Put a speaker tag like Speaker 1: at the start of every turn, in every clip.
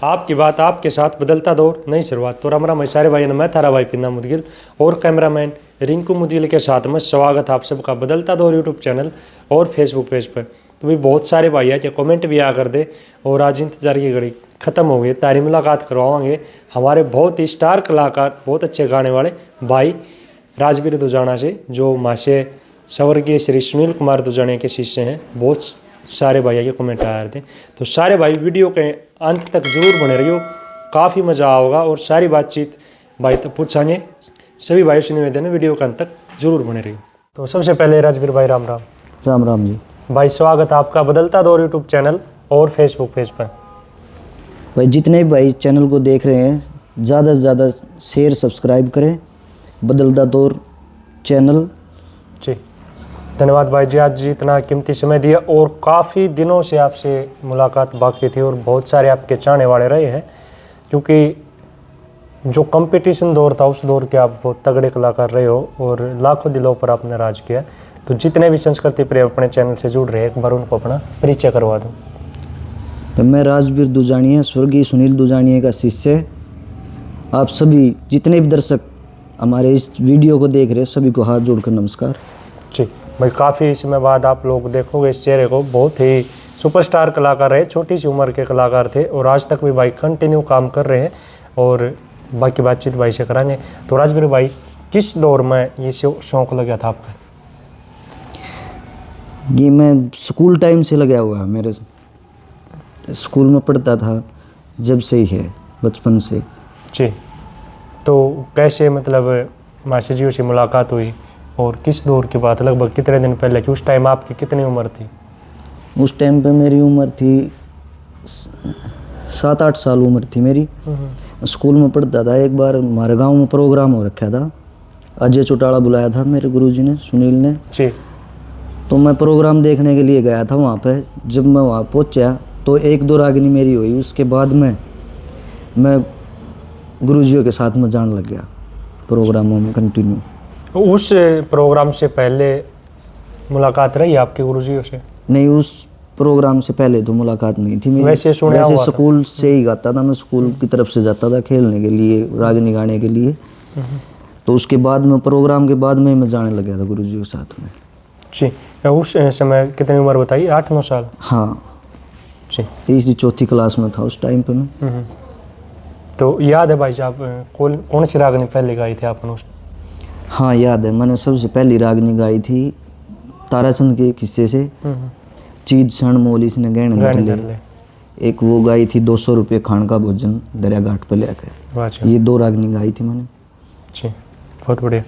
Speaker 1: आपकी बात आपके साथ बदलता दौर नई शुरुआत। तो राम राम सारे भाई, मैं थारा भाई पिन्ना मुदगिल और कैमरामैन रिंकू मुदगिल के साथ में स्वागत आप सबका बदलता दौर यूट्यूब चैनल और फेसबुक पेज पर। तो भाई बहुत सारे भाई है कि कमेंट भी आ कर दे और आज इंतजार की घड़ी ख़त्म हो गई, तारी मुलाकात करवाएंगे हमारे बहुत ही स्टार कलाकार, बहुत अच्छे गाने वाले भाई राजवीर दुजाना से, जो मासे स्वर्गीय श्री सुनील कुमार दुजाने के शिष्य हैं। बहुत सारे भाई के कमेंट आ रहे थे, तो सारे भाई वीडियो के अंत तक जरूर बने रहियो, काफ़ी मज़ा आओगा और सारी बातचीत भाई तक पूछाएंगे। सभी भाई से निवेदन है वीडियो के अंत तक जरूर बने रहियो। तो सबसे पहले राजवीर भाई राम राम।
Speaker 2: राम राम जी
Speaker 1: भाई, स्वागत आपका बदलता दौर यूट्यूब चैनल और फेसबुक पेज पर।
Speaker 2: भाई जितने भी भाई चैनल को देख रहे हैं ज़्यादा से ज़्यादा शेयर सब्सक्राइब करें बदलता दौर चैनल।
Speaker 1: जी धन्यवाद भाई जी, आज जी इतना कीमती समय दिया और काफ़ी दिनों से आपसे मुलाकात बाकी थी और बहुत सारे आपके चाहने वाले रहे हैं, क्योंकि जो कंपटीशन दौर था उस दौर के आप बहुत तगड़े कलाकार रहे हो और लाखों दिलों पर आपने राज किया। तो जितने भी संस्कृति प्रेम अपने चैनल से जुड़ रहे हैं, एक बार उनको अपना परिचय करवा दूँ।
Speaker 2: तो मैं राजवीर दुजानिया, स्वर्गीय सुनील दुजानिया का शिष्य। आप सभी जितने भी दर्शक हमारे इस वीडियो को देख रहे हैं सभी को हाथ जोड़कर नमस्कार।
Speaker 1: जी भाई, काफ़ी समय बाद आप लोग देखोगे इस चेहरे को, बहुत ही सुपरस्टार कलाकार रहे, छोटी सी उम्र के कलाकार थे और आज तक भी भाई कंटिन्यू काम कर रहे हैं और बाकी बातचीत भाई से कराएंगे। तो राजवीर भाई, किस दौर में ये शौक लगा था आपका?
Speaker 2: ये मैं स्कूल टाइम से लगा हुआ है, मेरे स्कूल में पढ़ता था जब से ही है, बचपन से।
Speaker 1: जी, तो कैसे मतलब मास्टर जी से मुलाकात हुई और किस दौर की बात, लगभग कितने दिन पहले कि उस टाइम आपकी कितनी उम्र थी?
Speaker 2: उस टाइम पे मेरी उम्र थी 7-8 साल उम्र थी मेरी। स्कूल में पढ़ता था। एक बार हमारे गांव में प्रोग्राम हो रखा था, अजय चौटाला बुलाया था मेरे गुरुजी ने, सुनील ने
Speaker 1: जी।
Speaker 2: तो मैं प्रोग्राम देखने के लिए गया था वहाँ पे। जब मैं वहाँ पहुँचा तो 1-2 रागनी मेरी हुई। उसके बाद में मैं गुरुजियों के साथ में जाने लग गया प्रोग्रामों में कंटिन्यू।
Speaker 1: उस प्रोग्राम से पहले मुलाकात रही आपके गुरुजियों से?
Speaker 2: नहीं, उस प्रोग्राम से पहले तो मुलाकात नहीं थी मेरी।
Speaker 1: वैसे
Speaker 2: स्कूल से ही गाता था मैं, स्कूल की तरफ से जाता था खेलने के लिए, रागनी गाने के लिए। तो उसके बाद में प्रोग्राम के बाद में मैं जाने लग गया था गुरुजी के साथ में।
Speaker 1: जी, उस समय कितनी उम्र बताइए? 8-9 साल?
Speaker 2: हाँ
Speaker 1: जी,
Speaker 2: 3री-4थी क्लास में था उस टाइम पे मैं।
Speaker 1: तो याद है भाई साहब कौन सी रागनी पहले गाई थी आपने उस?
Speaker 2: हाँ याद है, मैंने सबसे पहली रागनी गाई थी ताराचंद के किस्से से, चीज क्षण मोली ने गहन धर ले। एक वो गाई थी 200 रुपये खान का भोजन दरिया घाट पे लेकर। ये 2 रागनी गाई थी मैंने। जी,
Speaker 1: बहुत बढ़िया।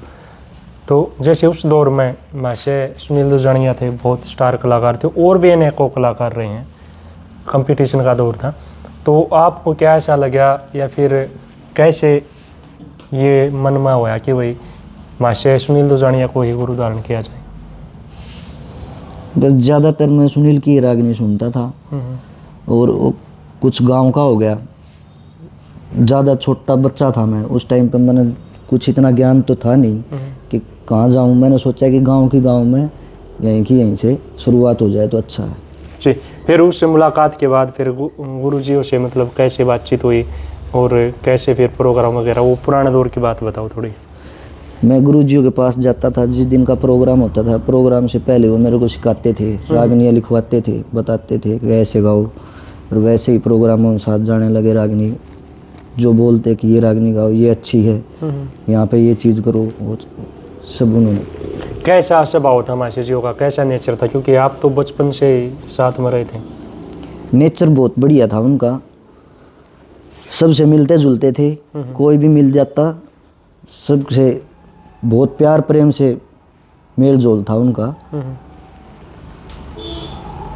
Speaker 1: तो जैसे उस दौर में मासे सुनील दुजानिया थे, बहुत स्टार कलाकार थे और भी अनेकों कलाकार रहे हैं, कंपटीशन का दौर था, तो आपको क्या ऐसा लगा या फिर कैसे ये मन में हुआ कि भाई मासे सुनील दुजानिया को ही गुरु धारण किया जाए?
Speaker 2: बस ज़्यादातर मैं सुनील की रागनी सुनता था और वो कुछ गांव का हो गया। ज़्यादा छोटा बच्चा था मैं उस टाइम पे, मैंने कुछ इतना ज्ञान तो था नहीं कि कहाँ जाऊँ। मैंने सोचा कि गांव में यहीं से शुरुआत हो जाए तो अच्छा है।
Speaker 1: जी, फिर उस मुलाकात के बाद फिर गुरुजियों से मतलब कैसे बातचीत हुई और कैसे फिर प्रोग्राम वगैरह, वो पुराने दौर की बात बताओ थोड़ी।
Speaker 2: मैं गुरुजियों के पास जाता था जिस दिन का प्रोग्राम होता था। प्रोग्राम से पहले वो मेरे को सिखाते थे, रागनियाँ लिखवाते थे, बताते थे कि ऐसे गाओ, और वैसे ही प्रोग्रामों के साथ जाने लगे। रागनी जो बोलते कि ये रागनी गाओ, ये अच्छी है, यहाँ पे ये चीज़ करो, वो सब उन्होंने।
Speaker 1: कैसा स्वभाव था मास्टर जी का, कैसा नेचर था, क्योंकि आप तो बचपन से ही साथ में रहे थे?
Speaker 2: नेचर बहुत बढ़िया था उनका, सबसे मिलते जुलते थे, कोई भी मिल जाता सबसे बहुत प्यार प्रेम से मेल जोल था उनका।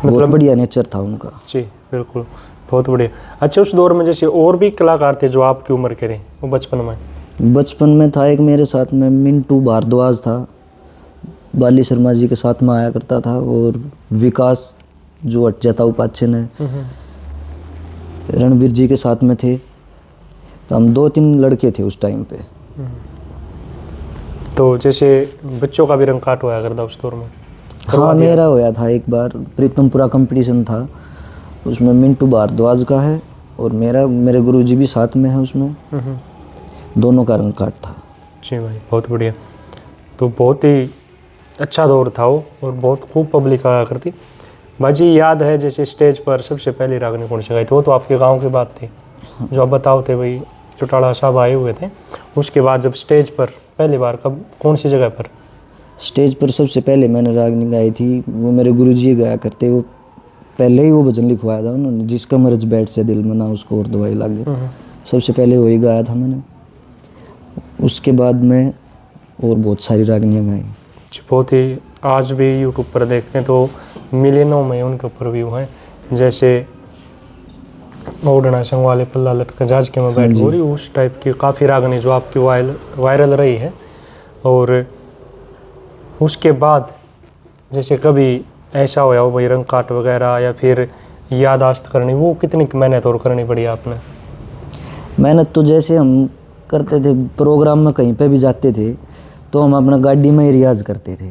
Speaker 2: बहुत बढ़िया नेचर था उनका।
Speaker 1: जी बिल्कुल, बहुत बढ़िया। अच्छा, उस दौर में जैसे और भी कलाकार थे जो आपकी उम्र के रहे वो बचपन में?
Speaker 2: बचपन में था एक मेरे साथ में मिंटू भारद्वाज था, बाली शर्मा जी के साथ में आया करता था, और विकास जो अटजाता उपाध्याय ने रणवीर जी के साथ में थे। तो हम 2-3 लड़के थे उस टाइम पे।
Speaker 1: तो जैसे बच्चों का भी रंग काट हुआ करता उस दौर में?
Speaker 2: हाँ, मेरा होया था एक बार, प्रीतमपुरा कंपटीशन था, उसमें मिंटू भारद्वाज का है और मेरे गुरुजी भी साथ में है उसमें, दोनों का रंग कार्ड था।
Speaker 1: जी भाई, बहुत बढ़िया। तो बहुत ही अच्छा दौर था वो, और बहुत खूब पब्लिक आया करती। बाजी याद है जैसे स्टेज पर सबसे पहली रागनी कौन सी गाई थी? वो तो आपके गांव की बात थी जो आप बताओ थे भाई, चौटाला साहब आए हुए थे। उसके बाद जब स्टेज पर पहली बार, कब, कौन सी जगह पर?
Speaker 2: स्टेज पर सबसे पहले मैंने रागनी गाई थी, वो मेरे गुरुजी गाया करते। वो पहले ही वो भजन लिखवाया था उन्होंने, जिसका मर्ज बैठ से दिल में ना उसको और दवाई लागे, सबसे पहले वही गाया था मैंने। उसके बाद मैं और बहुत सारी रागनियाँ गाई।
Speaker 1: बहुत ही, आज भी यूट्यूब पर देखते हैं तो मिलियनों में उनके ऊपर व्यू हैं। जैसे ओढ़ना संग वाले पल्ला लटका जाज के मैं बैठ गोरी, उस टाइप की काफ़ी रागनी जो आपकी वायरल रही है। और उसके बाद जैसे कभी ऐसा होया हो भाई रंग काट वगैरह या फिर यादाश्त करनी, वो कितनी मेहनत और करनी पड़ी आपने?
Speaker 2: मेहनत तो जैसे हम करते थे, प्रोग्राम में कहीं पे भी जाते थे तो हम अपना गाड़ी में ही रियाज करते थे।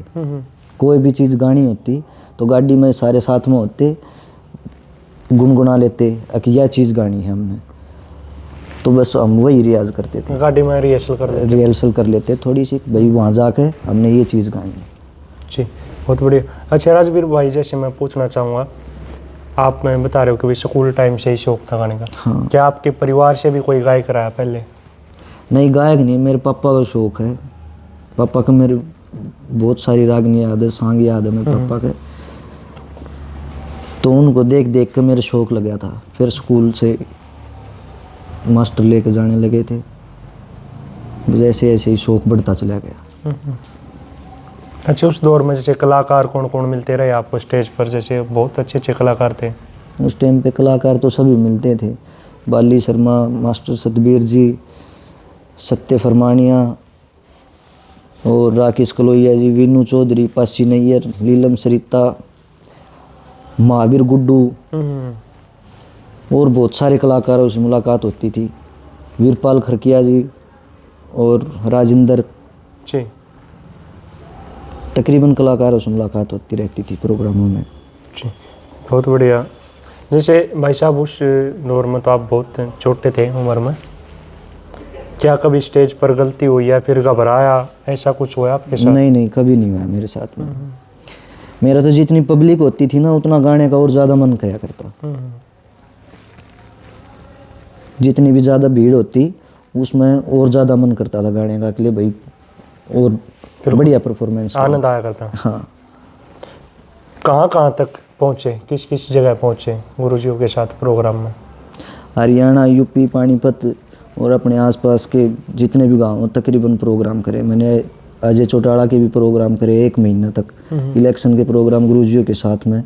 Speaker 2: कोई भी चीज़ गानी होती तो गाड़ी में सारे साथ में होते, गुनगुना लेते कि यह चीज़ गानी है हमने, तो बस हम वही रियाज करते थे।
Speaker 1: गाड़ी में
Speaker 2: रिहर्सल कर लेते थोड़ी सी, भाई वहाँ जाके हमने ये चीज़ गानी है।
Speaker 1: जी, बहुत बढ़िया। अच्छा राजवीर भाई, जैसे मैं पूछना चाहूँगा, आप मैं बता रहे हो कि भाई स्कूल टाइम से ही शौक था गाने का।
Speaker 2: हाँ।
Speaker 1: क्या आपके परिवार से भी कोई गायक रहा पहले?
Speaker 2: नहीं, गायक नहीं, मेरे पापा का शौक है। पापा का मेरे बहुत सारी रागनी याद है, सांग याद है मेरे पापा के, तो उनको देख देख के मेरे शौक लग गया था। फिर स्कूल से मास्टर लेके जाने लगे थे, जैसे ऐसे ही शौक बढ़ता चला गया।
Speaker 1: अच्छा, उस दौर में जैसे कलाकार कौन कौन मिलते रहे आपको स्टेज पर? जैसे बहुत अच्छे अच्छे कलाकार थे
Speaker 2: उस टाइम पे, कलाकार तो सभी मिलते थे, बाली शर्मा, मास्टर सतबीर जी, सत्य फरमानिया और राकेश कलोइया जी, वीनू चौधरी, पासी नैयर, लीलम सरिता, महावीर गुड्डू और बहुत सारे कलाकारों से मुलाकात होती थी। वीरपाल खरकिया जी और राजेंद्र
Speaker 1: जी।
Speaker 2: तकरीबन कलाकारों से मुलाकात होती रहती थी प्रोग्रामों में।
Speaker 1: जी, बहुत बढ़िया। जैसे भाई साहब उस दौर में तो आप बहुत छोटे थे उम्र में, क्या कभी स्टेज पर गलती हुई या फिर घबराया, ऐसा कुछ हुआ आपके साथ?
Speaker 2: नहीं, कभी नहीं हुआ मेरे साथ में। मेरा तो जितनी पब्लिक होती थी ना, उतना गाने का और ज़्यादा मन किया करता। जितनी भी ज़्यादा भीड़ होती उसमें और ज़्यादा मन करता था गाने का, के लिए भाई और बढ़िया परफॉर्मेंस,
Speaker 1: आनंद आया करता।
Speaker 2: हाँ।
Speaker 1: कहाँ तक पहुँचे, किस किस जगह पहुँचे गुरुजियों के साथ प्रोग्राम में?
Speaker 2: हरियाणा, यूपी, पानीपत और अपने आसपास के जितने भी गांव तकरीबन प्रोग्राम करे मैंने। अजय चौटाला के भी प्रोग्राम करे 1 महीना तक। इलेक्शन के प्रोग्राम गुरुजियों के साथ में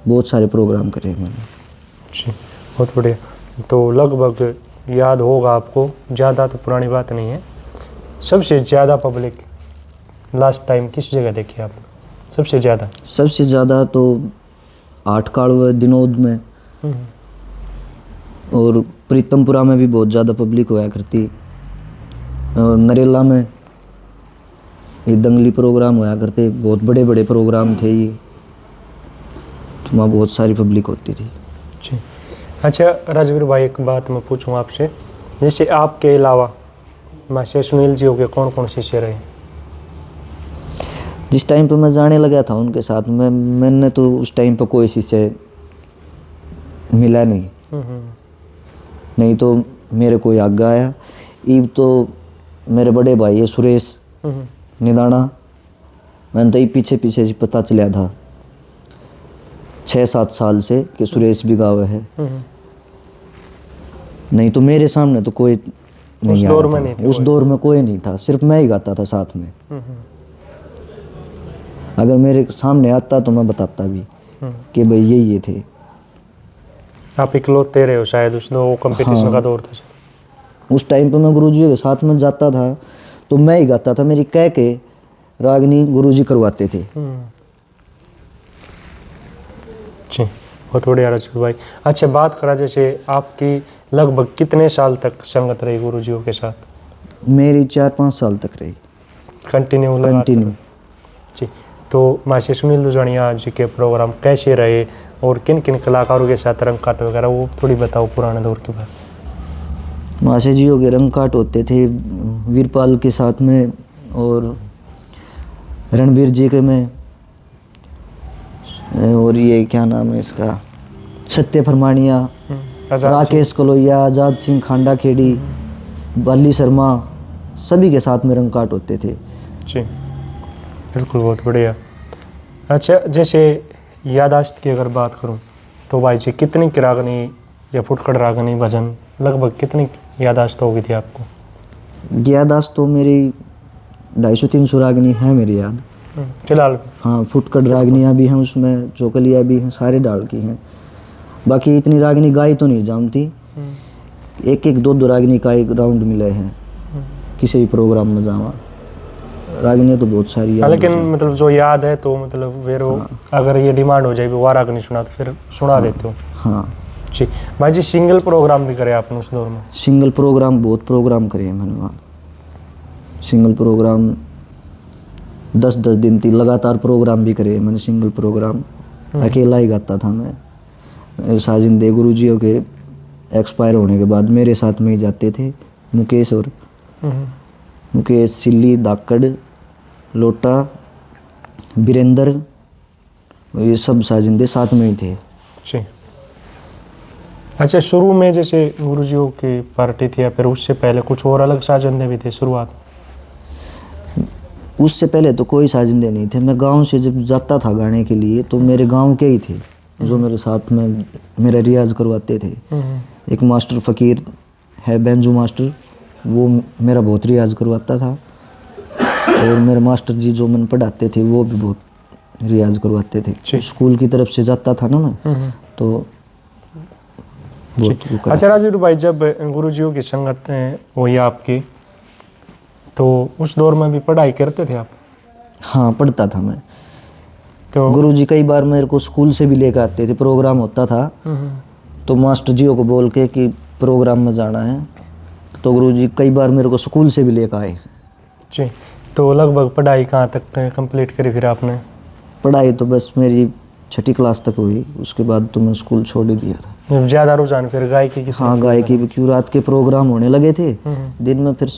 Speaker 2: बहुत सारे प्रोग्राम करे मैंने।
Speaker 1: जी, बहुत बढ़िया। तो लगभग याद होगा आपको, ज़्यादा तो पुरानी बात नहीं है, सबसे ज़्यादा पब्लिक लास्ट टाइम किस जगह देखी आपने सबसे ज़्यादा?
Speaker 2: सबसे ज़्यादा तो आठकाड़ दिनोद में और प्रीतमपुरा में भी बहुत ज़्यादा पब्लिक होया करती, और नरेला में ये दंगली प्रोग्राम होया करते, बहुत बड़े बड़े प्रोग्राम थे ये, तो वहाँ बहुत सारी पब्लिक होती थी।
Speaker 1: जी। अच्छा राजवीर भाई, एक बात मैं पूछूँ आपसे, जैसे आपके अलावा मास्टर सुनील जी हो गए, कौन कौन शिष्य रहे?
Speaker 2: जिस टाइम पे मैं जाने लगा था उनके साथ में, मैंने तो उस टाइम पे कोई शिष्य मिला नहीं तो मेरे कोई आगे आया। ईब तो मेरे बड़े भाई है सुरेश निदाना, मैंने तो ये पीछे पीछे से पता चला था 6-7 साल से कि सुरेश भी गावे है, नहीं तो मेरे सामने तो कोई नहीं
Speaker 1: उस
Speaker 2: आया
Speaker 1: दौर
Speaker 2: था।
Speaker 1: में नहीं
Speaker 2: उस दौर में कोई नहीं था, सिर्फ मैं ही गाता था साथ में। अगर मेरे सामने आता तो मैं बताता भी कि भाई ये थे।
Speaker 1: आप इकलौते रहे हो शायद उस दो कंपटीशन का दौर था।
Speaker 2: उस टाइम पे मैं गुरुजी के साथ में जाता था तो मैं ही गाता था, मेरी कह के रागनी गुरुजी करवाते थे।
Speaker 1: जी, बहुत बढ़िया राजवीर भाई। अच्छा, बात करा जैसे आपकी लगभग कितने साल तक संगत रही गुरुजियों के साथ?
Speaker 2: मेरी 4-5 साल तक रही
Speaker 1: कंटिन्यू। जी, तो मास्टर सुनील दुजानिया जी के प्रोग्राम कैसे रहे? और किन किन कलाकारों के साथ रंग काट वगैरह, वो थोड़ी बताओ पुराने दौर के बारे में।
Speaker 2: माशे जियो के रंग काट होते थे वीरपाल के साथ में, और रणबीर जी के में, और ये क्या नाम है इसका, सत्य फरमानिया, राकेश कलोइया, आज़ाद सिंह खांडा खेड़ी, बाली शर्मा, सभी के साथ में रंग काट होते थे।
Speaker 1: जी बिल्कुल, बहुत बढ़िया। अच्छा, जैसे यादाश्त की अगर बात करूं तो भाई जी कितनी की रागनी या फुटकड़ रागनी भजन लगभग कितनी यादाश्त हो गई थी आपको?
Speaker 2: यादाश्त तो मेरी 250-300 रागनी है मेरी याद
Speaker 1: फिलहाल।
Speaker 2: हाँ, फुटकड़ रागनियाँ भी हैं उसमें, चौकलियाँ भी हैं, सारे डाल की हैं। बाकी इतनी रागनी गाई तो नहीं जानती, एक एक दो रागनी का एक राउंड मिले हैं किसी भी प्रोग्राम में जावा। रागनियाँ तो बहुत सारी है,
Speaker 1: लेकिन मतलब जो याद है तो मतलब फिर अगर ये डिमांड हो जाए वो रागनी सुना तो फिर सुना देते हो?
Speaker 2: हाँ
Speaker 1: जी। भाई जी सिंगल प्रोग्राम भी करे आपने उस दौर में?
Speaker 2: सिंगल प्रोग्राम बहुत प्रोग्राम करे हैं मैंने वहाँ। सिंगल प्रोग्राम 10-10 दिन थी लगातार प्रोग्राम भी करे हैं मैंने। सिंगल प्रोग्राम अकेला ही गाता था मैं। साजिंदे गुरुजियों के एक्सपायर होने के बाद मेरे साथ में ही जाते थे मुकेश, और मुकेश, सिल्ली, दाकड़, लोटा, वीरेंद्र, ये सब साजिंदे साथ में ही थे।
Speaker 1: जी। अच्छा, शुरू में जैसे गुरुजियों की पार्टी थी या फिर उससे पहले कुछ और अलग साजिंदे भी थे शुरुआत?
Speaker 2: उससे पहले तो कोई साजिंदे नहीं थे। मैं गांव से जब जाता था गाने के लिए तो मेरे गांव के ही थे जो मेरे साथ में मेरा रियाज करवाते थे। एक मास्टर फ़कीर है, बेंजू मास्टर, वो मेरा बहुत रियाज करवाता था, और मेरे मास्टर जी जो मैंने पढ़ाते थे वो भी बहुत रियाज करवाते थे। स्कूल की तरफ से जाता था ना मैं, तो बहुत।
Speaker 1: अच्छा राजीव भाई, जब गुरुजियों की संगत हुई आपकी तो उस दौर में भी पढ़ाई करते थे आप?
Speaker 2: हाँ, पढ़ता था मैं।
Speaker 1: तो
Speaker 2: गुरुजी कई बार मेरे को स्कूल से भी लेकर आते थे, प्रोग्राम होता था तो मास्टर जियों को बोल के कि प्रोग्राम में जाना है, तो गुरुजी कई बार मेरे को स्कूल से भी लेकर आए।
Speaker 1: जी। तो लगभग पढ़ाई कहाँ तक कंप्लीट करी फिर आपने?
Speaker 2: पढ़ाई तो बस मेरी 6ठी क्लास तक हुई, उसके बाद तो मैं स्कूल छोड़ ही दिया था।
Speaker 1: ज़्यादा रुझान फिर गायकी की?
Speaker 2: हाँ, गायकी भी, क्यों रात के प्रोग्राम होने लगे थे, दिन में फिर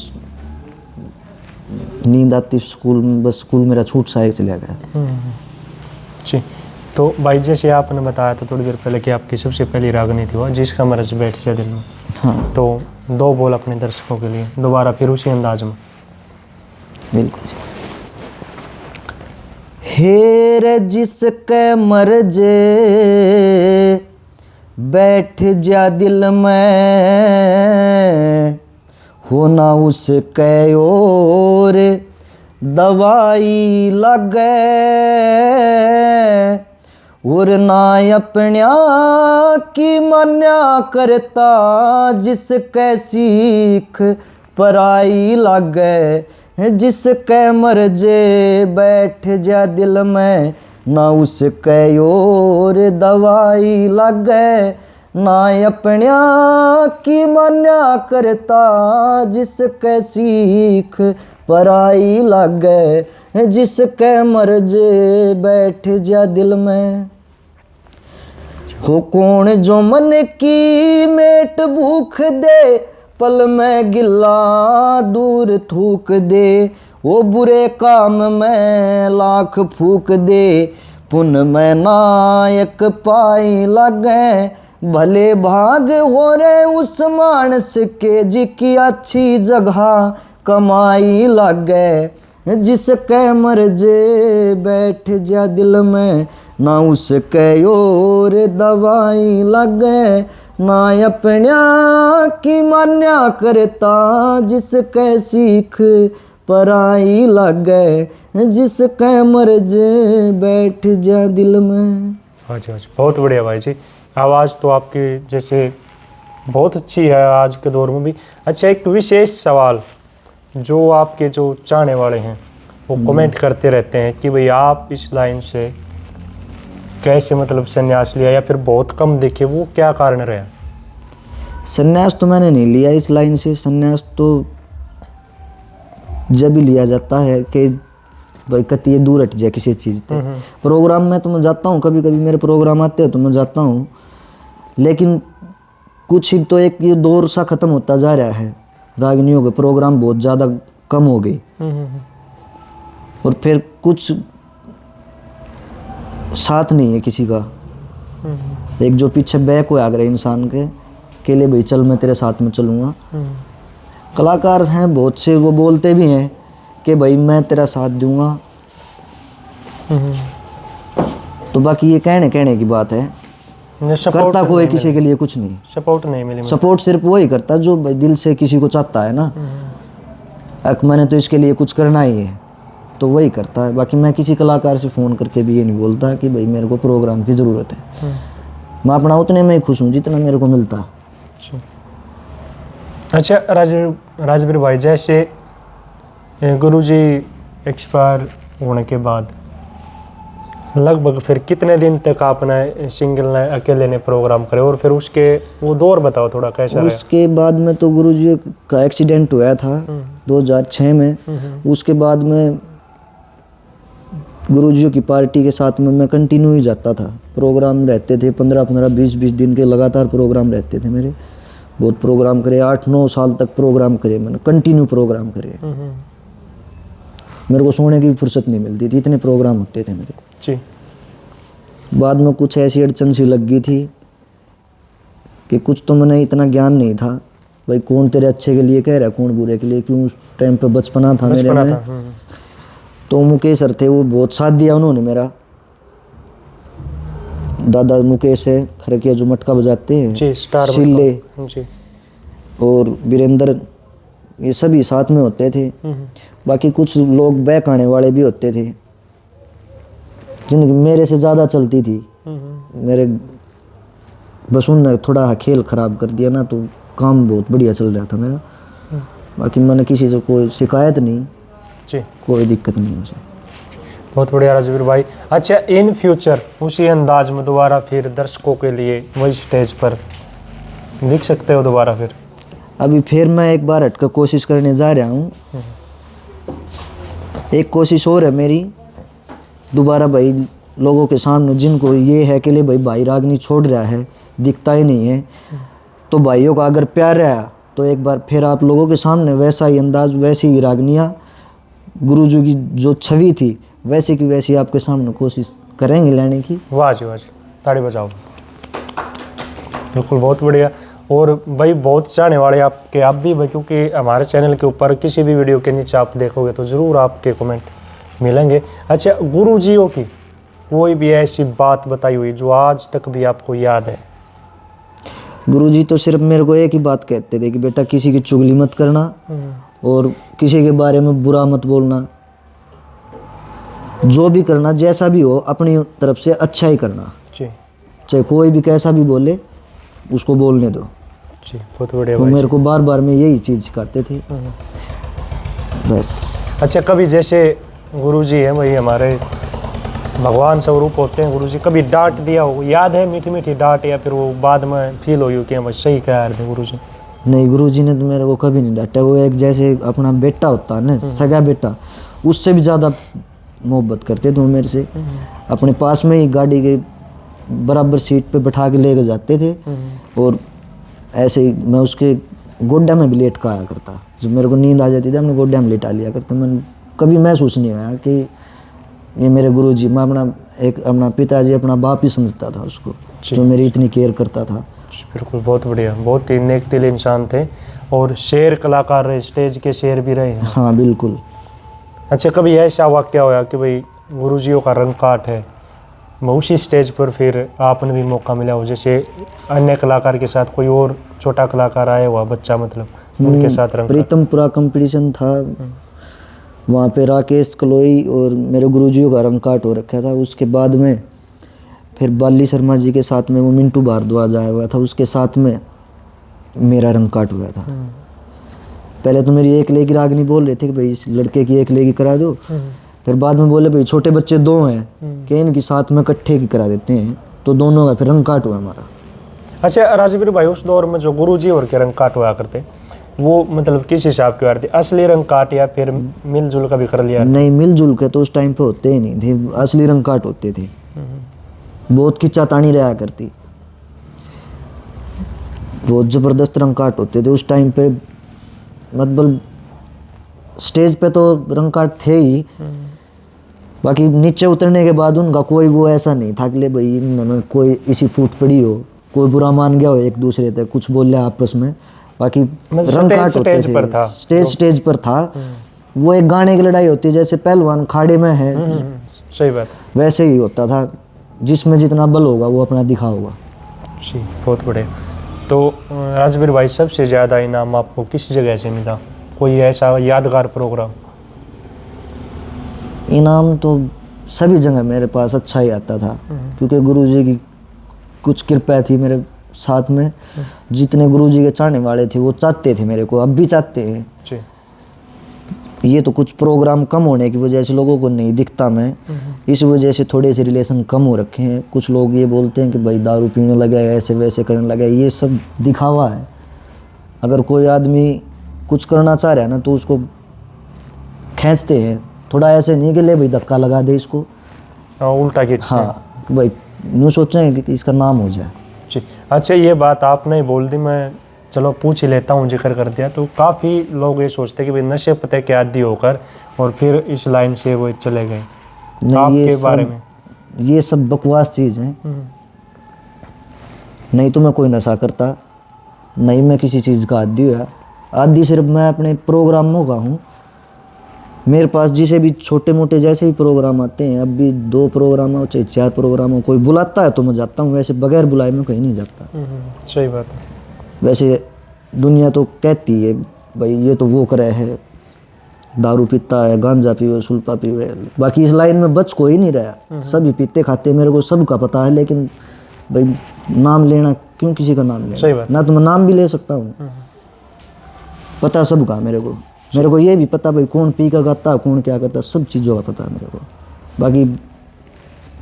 Speaker 2: नींद आती स्कूल में, बस स्कूल मेरा छूट सा ही चला गया।
Speaker 1: जी। तो भाई जैसे आपने बताया था थोड़ी देर पहले कि आपकी सबसे पहली रागनी थी वो जिसका मर्ज बैठ जाए दिल में।
Speaker 2: हाँ,
Speaker 1: तो 2 बोल अपने दर्शकों के लिए दोबारा फिर उसी अंदाज में।
Speaker 2: बिल्कुल। हेर जिसके मर्जे बैठ जा दिल में, होना उसके और दवाई लगे, और ना अपन्या की मन्या करता जिसके सीख पराई लगे। जिसके मर्जे बैठ जा दिल में, ना उसके और दवाई लगे, ना अपन्या की मन्या करता जिसके सीख पराई लगे। जिसके मर्जे बैठ जा दिल में, हो कौन जो मन की मेट भूख दे, पल में गिला दूर थूक दे, वो बुरे काम में लाख फूक दे, पुन में नायक पाई लगे। भले भाग हो रे उस मानस के जिकी अच्छी जगह कमाई लगे। जिसके मर्जे बैठ जा दिल में, ना उसके और दवाई लगे, ना अपन्या की मान्या करता जिसके सीख पराई लगे। जिसके मर्जे बैठ जा दिल में।
Speaker 1: हाँ जी, बहुत बढ़िया भाई जी। आवाज़ तो आपकी जैसे बहुत अच्छी है आज के दौर में भी। अच्छा, एक विशेष सवाल जो आपके जो चाहने वाले हैं वो कमेंट करते रहते हैं कि भाई आप इस लाइन से कैसे मतलब संन्यास लिया या फिर बहुत कम दिखे, वो क्या कारण रहा?
Speaker 2: संन्यास तो मैंने नहीं लिया इस लाइन से। संन्यास तो जब भी लिया जाता है कि भाई कति ये दूर हट जाए किसी चीज़ से। प्रोग्राम में तो मैं जाता हूँ, कभी कभी मेरे प्रोग्राम आते हैं तो मैं जाता हूँ, लेकिन कुछ ही तो एक ये दौर सा ख़त्म होता जा रहा है, रागिनियों के प्रोग्राम बहुत ज़्यादा कम हो गए। और फिर कुछ साथ नहीं है किसी का, एक जो पीछे बैक हो आगरे इंसान के लिए, भाई चल मैं तेरे साथ में चलूँगा। कलाकार हैं बहुत से, वो बोलते भी हैं कि भाई मैं तेरा साथ दूंगा, तो बाकी ये कहने की बात है, करता कोई किसी के लिए कुछ नहीं,
Speaker 1: सपोर्ट नहीं मिली।
Speaker 2: सपोर्ट सिर्फ वही करता जो भाई दिल से किसी को चाहता है ना, मैंने तो इसके लिए कुछ करना ही है तो वही करता है। बाकी मैं किसी कलाकार से फ़ोन करके भी ये नहीं बोलता कि भाई मेरे को प्रोग्राम की ज़रूरत है, मैं अपना उतने में ही खुश हूँ जितना मेरे को मिलता।
Speaker 1: अच्छा राजवीर भाई, जैसे गुरुजी एक्सपायर होने के बाद लगभग फिर कितने दिन तक आपने सिंगल ने अकेले ने प्रोग्राम करे, और फिर उसके वो दौर बताओ थोड़ा कैसा रहा?
Speaker 2: उसके बाद में तो गुरुजी का एक्सीडेंट हुआ था 2006 में। उसके बाद में गुरुजी की पार्टी के साथ में मैं कंटिन्यू ही जाता था, प्रोग्राम रहते थे 15-15, 20-20 दिन के लगातार प्रोग्राम रहते थे मेरे। बहुत प्रोग्राम करे, 8-9 साल तक प्रोग्राम करे मैंने, कंटिन्यू प्रोग्राम करे। मेरे को सोने की भी फुर्सत नहीं मिलती थी, इतने प्रोग्राम होते थे मेरे
Speaker 1: जी।
Speaker 2: बाद में कुछ ऐसी अड़चन सी लग गई थी कि कुछ तो मैंने इतना ज्ञान नहीं था, भाई कौन तेरे अच्छे के लिए कह रहा है कौन बुरे के लिए, क्यों उस टाइम पे बचपना था मेरे में। तो मुकेश सर थे, वो बहुत साथ दिया उन्होंने मेरा, दादा मुकेश है खरकिया जो मटका बजाते हैं
Speaker 1: जी, स्टार
Speaker 2: शिल्ले
Speaker 1: जी,
Speaker 2: और वीरेंद्र, ये सभी साथ में होते थे। बाकी कुछ लोग बैक आने वाले भी होते थे जिनकी मेरे से ज़्यादा चलती थी। मेरे बस उनने थोड़ा खेल ख़राब कर दिया ना, तो काम बहुत बढ़िया चल रहा था मेरा। बाकी मैंने किसी से कोई शिकायत नहीं
Speaker 1: जी,
Speaker 2: कोई दिक्कत नहीं मुझे।
Speaker 1: बहुत बढ़िया राजवीर भाई। अच्छा, इन फ्यूचर उसी अंदाज में दोबारा फिर दर्शकों के लिए वही स्टेज पर दिख सकते हो दोबारा? फिर
Speaker 2: अभी फिर मैं एक बार हटकर कोशिश करने जा रहा हूँ, एक कोशिश और है मेरी दोबारा भाई लोगों के सामने, जिनको ये है कि ले भाई रागनी छोड़ रहा है, दिखता ही नहीं है, तो भाइयों का अगर प्यार रहा तो एक बार फिर आप लोगों के सामने वैसा ही अंदाज, वैसी ही रागनियाँ, गुरुजी की जो छवि थी वैसे की वैसी आपके सामने कोशिश करेंगे लाने की।
Speaker 1: वाह जी वाह जी, ताड़ी बजाओ। बिल्कुल, बहुत बढ़िया। और भाई बहुत चाहने वाले आपके आप भी भाई, क्योंकि हमारे चैनल के ऊपर किसी भी वीडियो के नीचे आप देखोगे तो ज़रूर आपके कमेंट मिलेंगे। अच्छा, गुरुजियों की कोई भी ऐसी बात बताई हुई जो आज तक भी आपको याद है?
Speaker 2: गुरुजी तो सिर्फ मेरे को एक ही बात कहते थे कि बेटा किसी की चुगली मत करना और किसी के बारे में बुरा मत बोलना, जो भी करना जैसा भी हो अपनी तरफ से अच्छा ही करना, चाहे कोई भी कैसा भी बोले उसको बोलने दो
Speaker 1: जी। बहुत बढ़िया।
Speaker 2: तो मेरे को बार बार में यही चीज़ सिखाते थे बस।
Speaker 1: अच्छा, कभी जैसे गुरुजी हैं वही हमारे भगवान स्वरूप होते हैं, गुरुजी कभी डांट दिया हो, याद है मीठी मीठी डांट, या फिर वो बाद में फील हुई हो कि हम सही कह रहे थे गुरुजी?
Speaker 2: नहीं, गुरुजी ने तो मेरे को कभी नहीं डांटा। वो एक जैसे अपना बेटा होता है ना, सगा बेटा, उससे भी ज़्यादा मोहब्बत करते थे वो मेरे से। अपने पास में ही गाड़ी के बराबर सीट पे बैठा के लेके जाते थे, और ऐसे ही मैं उसके गोड्डा में भी लेट का आया करता। जब मेरे को नींद आ जाती थी हमने गोड्डा में लेटा लिया करता। मैंने कभी महसूस नहीं हुआ कि ये मेरे गुरुजी, मैं अपना पिताजी अपना बाप ही समझता था उसको, जो मेरी इतनी केयर करता था।
Speaker 1: बिल्कुल, बहुत बढ़िया। बहुत ही नेक दिल इंसान थे और शेर कलाकार रहे, स्टेज के शेर भी रहे हैं।
Speaker 2: हाँ बिल्कुल।
Speaker 1: अच्छा, कभी ऐसा वाक्य होया कि भाई गुरुजियों का रंग काट है, उसी स्टेज पर फिर आपने भी मौका मिला हो, जैसे अन्य कलाकार के साथ कोई और छोटा कलाकार आया हुआ बच्चा, मतलब उनके साथ रंग?
Speaker 2: प्रीतमपुरा कंपटीशन था, वहाँ पे राकेश कलोई और मेरे गुरुजियों का रंग काट हो रखा था। उसके बाद में फिर बाली शर्मा जी के साथ में वो मिंटू भारद्वाज आया हुआ था, उसके साथ में मेरा रंग काट हुआ था। पहले तो मेरी एक लेगी रागनी बोल रहे थे कि भाई इस लड़के की एक लेगी करा दो, फिर बाद में बोले भाई छोटे बच्चे दो हैं कि इनकी साथ में इकट्ठे की करा देते हैं, तो दोनों का फिर रंग काट हुआ हमारा।
Speaker 1: अच्छा राजवीर भाई, उस दौर में जो गुरुजी और के रंग काट हुआ करते, वो मतलब किस हिसाब की वार थी, असली रंग काट या फिर मिलजुल का भी कर लिया?
Speaker 2: नहीं, मिलजुल के तो उस टाइम पे होते ही नहीं थे, असली रंग काट होते थे। बहुत खिंचातानी रहा करती, बहुत जबरदस्त रंग काट होते थे उस टाइम पे। मतलब स्टेज पे तो रंग काट थे ही, बाकी नीचे उतरने के बाद उनका कोई वो ऐसा नहीं था कि ले भाई इन्होंने कोई इसी फूट पड़ी हो, कोई बुरा मान गया हो एक दूसरे से, कुछ बोल लिया आपस में। बाकी रंग काट होते थे, स्टेज पर था। वो एक गाने की लड़ाई होती है, जैसे पहलवान खाड़े में है,
Speaker 1: सही बात,
Speaker 2: वैसे ही होता था। जिसमें जितना बल होगा वो अपना दिखा होगा।
Speaker 1: जी, बहुत बढ़िया। तो राजवीर भाई, सबसे ज़्यादा इनाम आपको किस जगह से मिला? कोई ऐसा यादगार प्रोग्राम?
Speaker 2: इनाम तो सभी जगह मेरे पास अच्छा ही आता था, क्योंकि गुरुजी की कुछ कृपा थी मेरे साथ में। जितने गुरुजी के चाहने वाले थे वो चाहते थे मेरे को, अब भी चाहते हैं
Speaker 1: जी।
Speaker 2: ये तो कुछ प्रोग्राम कम होने की वजह से लोगों को नहीं दिखता मैं, इस वजह से थोड़े से रिलेशन कम हो रखे हैं। कुछ लोग ये बोलते हैं कि भाई दारू पीने लगा है, ऐसे वैसे करने लगा है, ये सब दिखावा है। अगर कोई आदमी कुछ करना चाह रहा है ना तो उसको खींचते हैं, थोड़ा ऐसे नहीं कि ले भाई धक्का लगा दे इसको,
Speaker 1: उल्टा खींचते हैं।
Speaker 2: हाँ भाई यूँ सोचें कि इसका नाम हो जाए।
Speaker 1: जी, अच्छा, ये बात आपने ही बोल दी, मैं चलो पूछ ही लेता हूँ, जिक्र कर दिया तो। काफ़ी लोग ये सोचते हैं कि भाई नशे पते के आदी होकर और फिर इस लाइन से वो चले गए, आपके बारे में?
Speaker 2: ये सब बकवास चीज़ है। नहीं तो मैं कोई नशा करता, नहीं मैं किसी चीज़ का आदी हुआ। आदी सिर्फ मैं अपने प्रोग्रामों का हूँ। मेरे पास जिसे भी छोटे मोटे जैसे ही प्रोग्राम आते हैं, अब भी 2 प्रोग्राम हो चाहे 4 प्रोग्राम हो, कोई बुलाता है तो मैं जाता हूँ, वैसे बगैर बुलाए मैं कहीं नहीं जाता।
Speaker 1: सही बात है।
Speaker 2: वैसे दुनिया तो कहती है भाई ये तो वो करे है, दारू पीता है, गांजा पीवे, सुल्पा पीवे, बाकी इस लाइन में बच कोई नहीं रहा, सभी पीते खाते, मेरे को सबका पता है। लेकिन भाई नाम लेना क्यों, किसी का नाम
Speaker 1: सही
Speaker 2: लेना
Speaker 1: बात।
Speaker 2: ना, तो मैं नाम भी ले सकता हूँ, पता सबका मेरे को ये भी पता भाई कौन पी कर गाता है, कौन क्या करता है, सब चीज़ों का पता है मेरे को। बाकी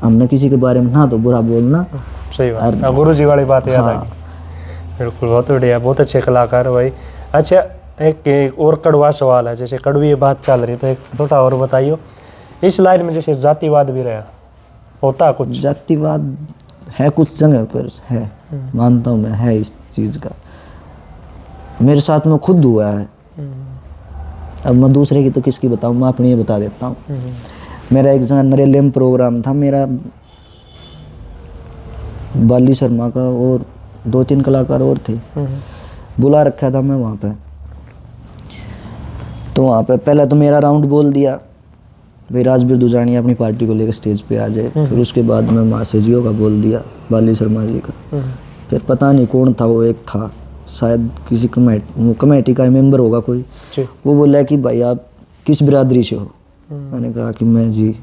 Speaker 2: हमने किसी के बारे में ना तो बुरा बोलना।
Speaker 1: सही बात, गुरु जी वाली बात याद आ गई। बिल्कुल, बहुत बढ़िया, बहुत अच्छे कलाकार भाई। अच्छा, एक और कड़वा सवाल है, जैसे कड़वी बात चल रही तो एक छोटा और बताइए, इस लाइन में जैसे जातिवाद भी रहा होता कुछ?
Speaker 2: जातिवाद है कुछ जगह पर है, मानता हूँ मैं, है इस चीज़ का। मेरे साथ में खुद हुआ है। अब मैं दूसरे की तो किसकी बताऊँ, मैं अपनी ही बता देता हूँ। मेरा एक जगह नरेले में प्रोग्राम था, मेरा बाली शर्मा का और 2-3 कलाकार और थे, बुला रखा था मैं वहाँ पे। तो वहाँ पे पहले तो मेरा राउंड बोल दिया भाई राजवीर दुजानी अपनी पार्टी को लेकर स्टेज पे आ जाए। फिर उसके बाद में मासे जियो का बोल दिया, बाली शर्मा जी का। फिर पता नहीं कौन था वो, एक था शायद किसी कमेटी का मेंबर होगा कोई, वो बोला कि भाई आप किस बिरादरी से हो? मैंने कहा कि मैं जी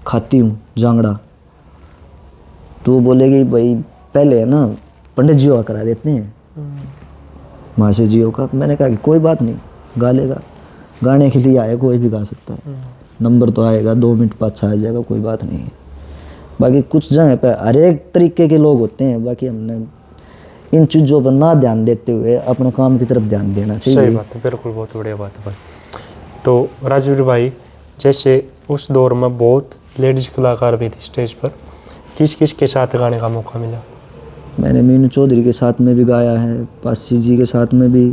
Speaker 2: खाती हूँ जांगड़ा। तो वो बोलेगी भाई पहले है ना पंडित जियो का करा देते हैं, मासे जियो का। मैंने कहा कि कोई बात नहीं, गा लेगा, गाने के लिए आए, कोई भी गा सकता है, नंबर तो आएगा, 2 मिनट पाछा आ जाएगा, कोई बात नहीं है। बाकी कुछ जगह पे हर एक तरीके के लोग होते हैं, बाकी हमने इन चीज़ों पर ना ध्यान देते हुए अपने काम की तरफ ध्यान देना चाहिए।
Speaker 1: सही बात है, बिल्कुल, बहुत बढ़िया बात है भाई। तो राजवीर भाई, जैसे उस दौर में बहुत लेडीज कलाकार भी थी स्टेज पर, किस किस के साथ गाने का मौका मिला?
Speaker 2: मैंने मीनू चौधरी के साथ में भी गाया है, पासी जी के साथ में भी,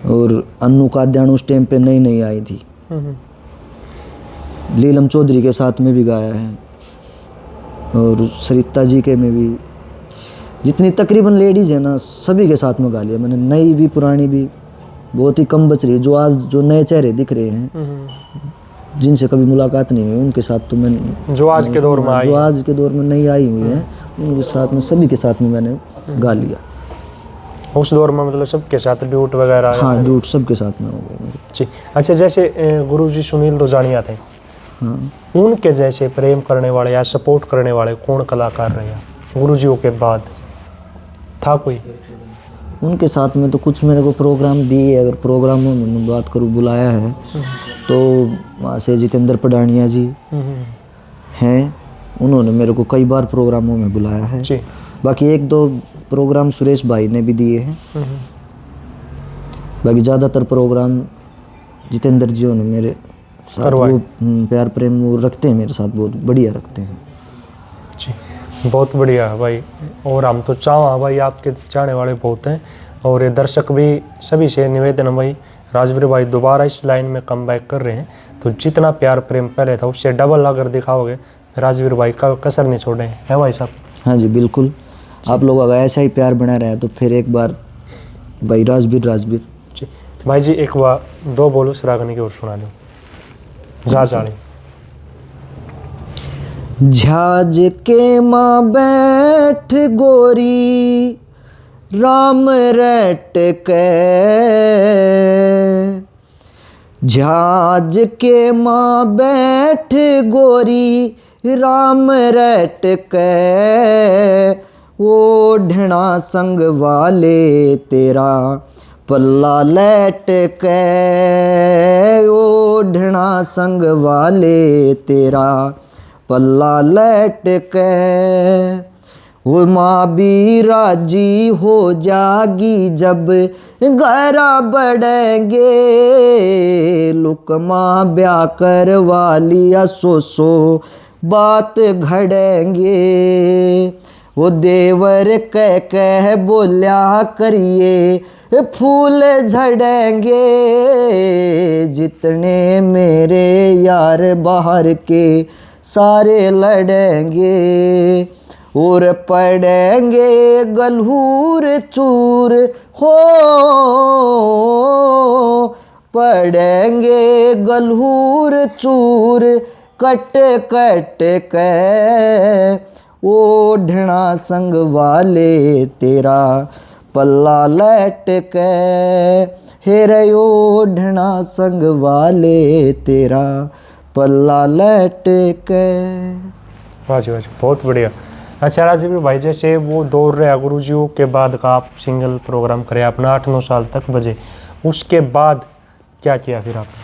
Speaker 2: और अन्नू काद्यान उस टाइम पे नई नई आई थी, लीलम चौधरी के साथ में भी गाया है, और सरिता जी के में भी। जितनी तकरीबन लेडीज़ है ना सभी के साथ में गा लिया मैंने, नई भी पुरानी भी। बहुत ही कम बच रही है जो आज जो नए चेहरे दिख रहे हैं, जिनसे कभी मुलाकात नहीं हुई, उनके साथ तो मैंने,
Speaker 1: जो आज के दौर में आई,
Speaker 2: जो आज के दौर में नई आई हुई है, उनके साथ में सभी के साथ में मैंने गा लिया।
Speaker 1: उस दौर में मतलब सबके साथ ड्यूट वगैरह?
Speaker 2: हाँ, ड्यूट सबके साथ में हो गए मेरे।
Speaker 1: जी। अच्छा, जैसे गुरुजी सुनील दुजानिया थे,
Speaker 2: हाँ,
Speaker 1: उनके जैसे प्रेम करने वाले या सपोर्ट करने वाले कौन कलाकार रहे गुरुजियों के बाद? था कोई?
Speaker 2: उनके साथ में तो कुछ मेरे को प्रोग्राम दिए, अगर प्रोग्रामों में बात करूँ बुलाया है तो वहाँ से जितेंद्र पडानिया जी हैं, उन्होंने मेरे को कई बार प्रोग्रामों में बुलाया है।
Speaker 1: जी।
Speaker 2: बाकी 1-2 प्रोग्राम सुरेश भाई ने भी दिए हैं, बाकी ज़्यादातर प्रोग्राम जितेंद्र जी ने मेरे साथ
Speaker 1: करवाए।
Speaker 2: वो प्यार प्रेम वो रखते हैं मेरे साथ, बहुत बढ़िया रखते हैं।
Speaker 1: जी, बहुत बढ़िया है भाई। और हम तो चाह भाई आपके चाहने वाले बहुत हैं, और ये दर्शक भी सभी से निवेदन है भाई, राजवीर भाई दोबारा इस लाइन में कम बैक कर रहे हैं, तो जितना प्यार प्रेम पहले था उससे डबल अगर दिखाओगे राजवीर भाई का कसर नहीं छोड़े है भाई साहब।
Speaker 2: हाँ जी बिल्कुल, आप लोग अगर ऐसा ही प्यार बना रहे हैं तो फिर एक बार भाई राजवीर
Speaker 1: जी भाई जी, एक बार दो बोलो सुरागनी की ओर सुना दो। जा जाने
Speaker 2: झाज के माँ बैठ गोरी राम रट के, झाज के माँ बैठ गोरी राम रट के, ओढ़ना संग वाले तेरा पल्ला लट के, ओढ़ना संग वाले तेरा पल्ला लट के, वो माँ भी राजी हो जागी जब गहरा बढ़ेंगे, लुकमा ब्याह करवा लिया सो बात घड़ेंगे, वो देवर कह बोल्या करिए फूल झड़ेंगे, जितने मेरे यार बाहर के सारे लड़ेंगे, और पड़ेंगे गलहूर चूर हो, पड़ेंगे गलहूर चूर कट कट के, ओढ़ना संग वाले तेरा पल्ला लट के, हेरे ओढ़ना संग वाले तेरा पल्ला लट के।
Speaker 1: वाह जी वाह जी, बहुत बढ़िया। अच्छा राजवीर भाई, जैसे वो दौर रहा गुरुजियों के बाद का आप सिंगल प्रोग्राम करे अपना 8-9 साल तक बजे, उसके बाद क्या किया फिर आपने,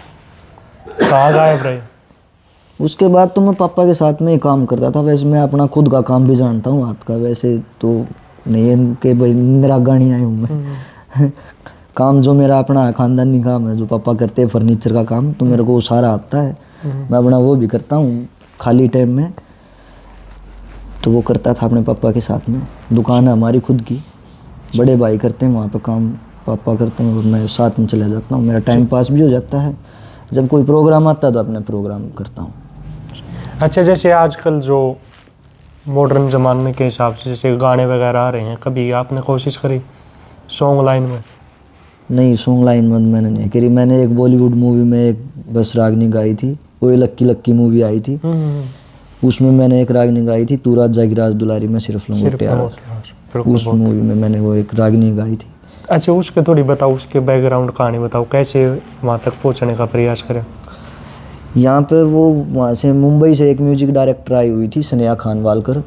Speaker 1: कहाँ गायब रहे?
Speaker 2: उसके बाद तो मैं पापा के साथ में ही काम करता था। वैसे मैं अपना खुद का काम भी जानता हूँ हाथ का, वैसे तो नहीं है कि भाई मेरा गाड़ी आई हूँ मैं काम जो मेरा अपना है, खानदानी काम है जो पापा करते हैं फर्नीचर का काम, तो मेरे को वो सारा आता है। मैं अपना वो भी करता हूँ खाली टाइम में, तो वो करता था अपने पापा के साथ में। दुकान है हमारी खुद की, बड़े भाई करते हैं वहाँ पे काम, पापा करते हैं और मैं साथ में चला जाता हूँ। मेरा टाइम पास भी हो जाता है, जब कोई प्रोग्राम आता है तो अपने प्रोग्राम करता हूँ।
Speaker 1: अच्छा, जैसे आजकल जो मॉडर्न ज़माने के हिसाब से जैसे गाने वगैरह आ रहे हैं, कभी आपने कोशिश करी सॉन्ग लाइन में?
Speaker 2: नहीं, सॉन्ग लाइन में मैंने नहीं करी। मैंने एक बॉलीवुड मूवी में एक बस रागनी गाई थी, वो लक्की लक्की मूवी आई थी, उसमें मैंने एक रागनी गाई थी, तू राज जागी राज दुलारी में सिर्फ लंगोटे आ, उस मूवी में मैंने वो एक रागनी गाई थी।
Speaker 1: अच्छा, उसके थोड़ी बताओ, उसके बैकग्राउंड कहानी बताओ, कैसे वहाँ तक पहुँचने का प्रयास करें?
Speaker 2: यहाँ पे वो वहाँ से मुंबई से एक म्यूजिक डायरेक्टर आई हुई थी स्नेहा खानवालकर,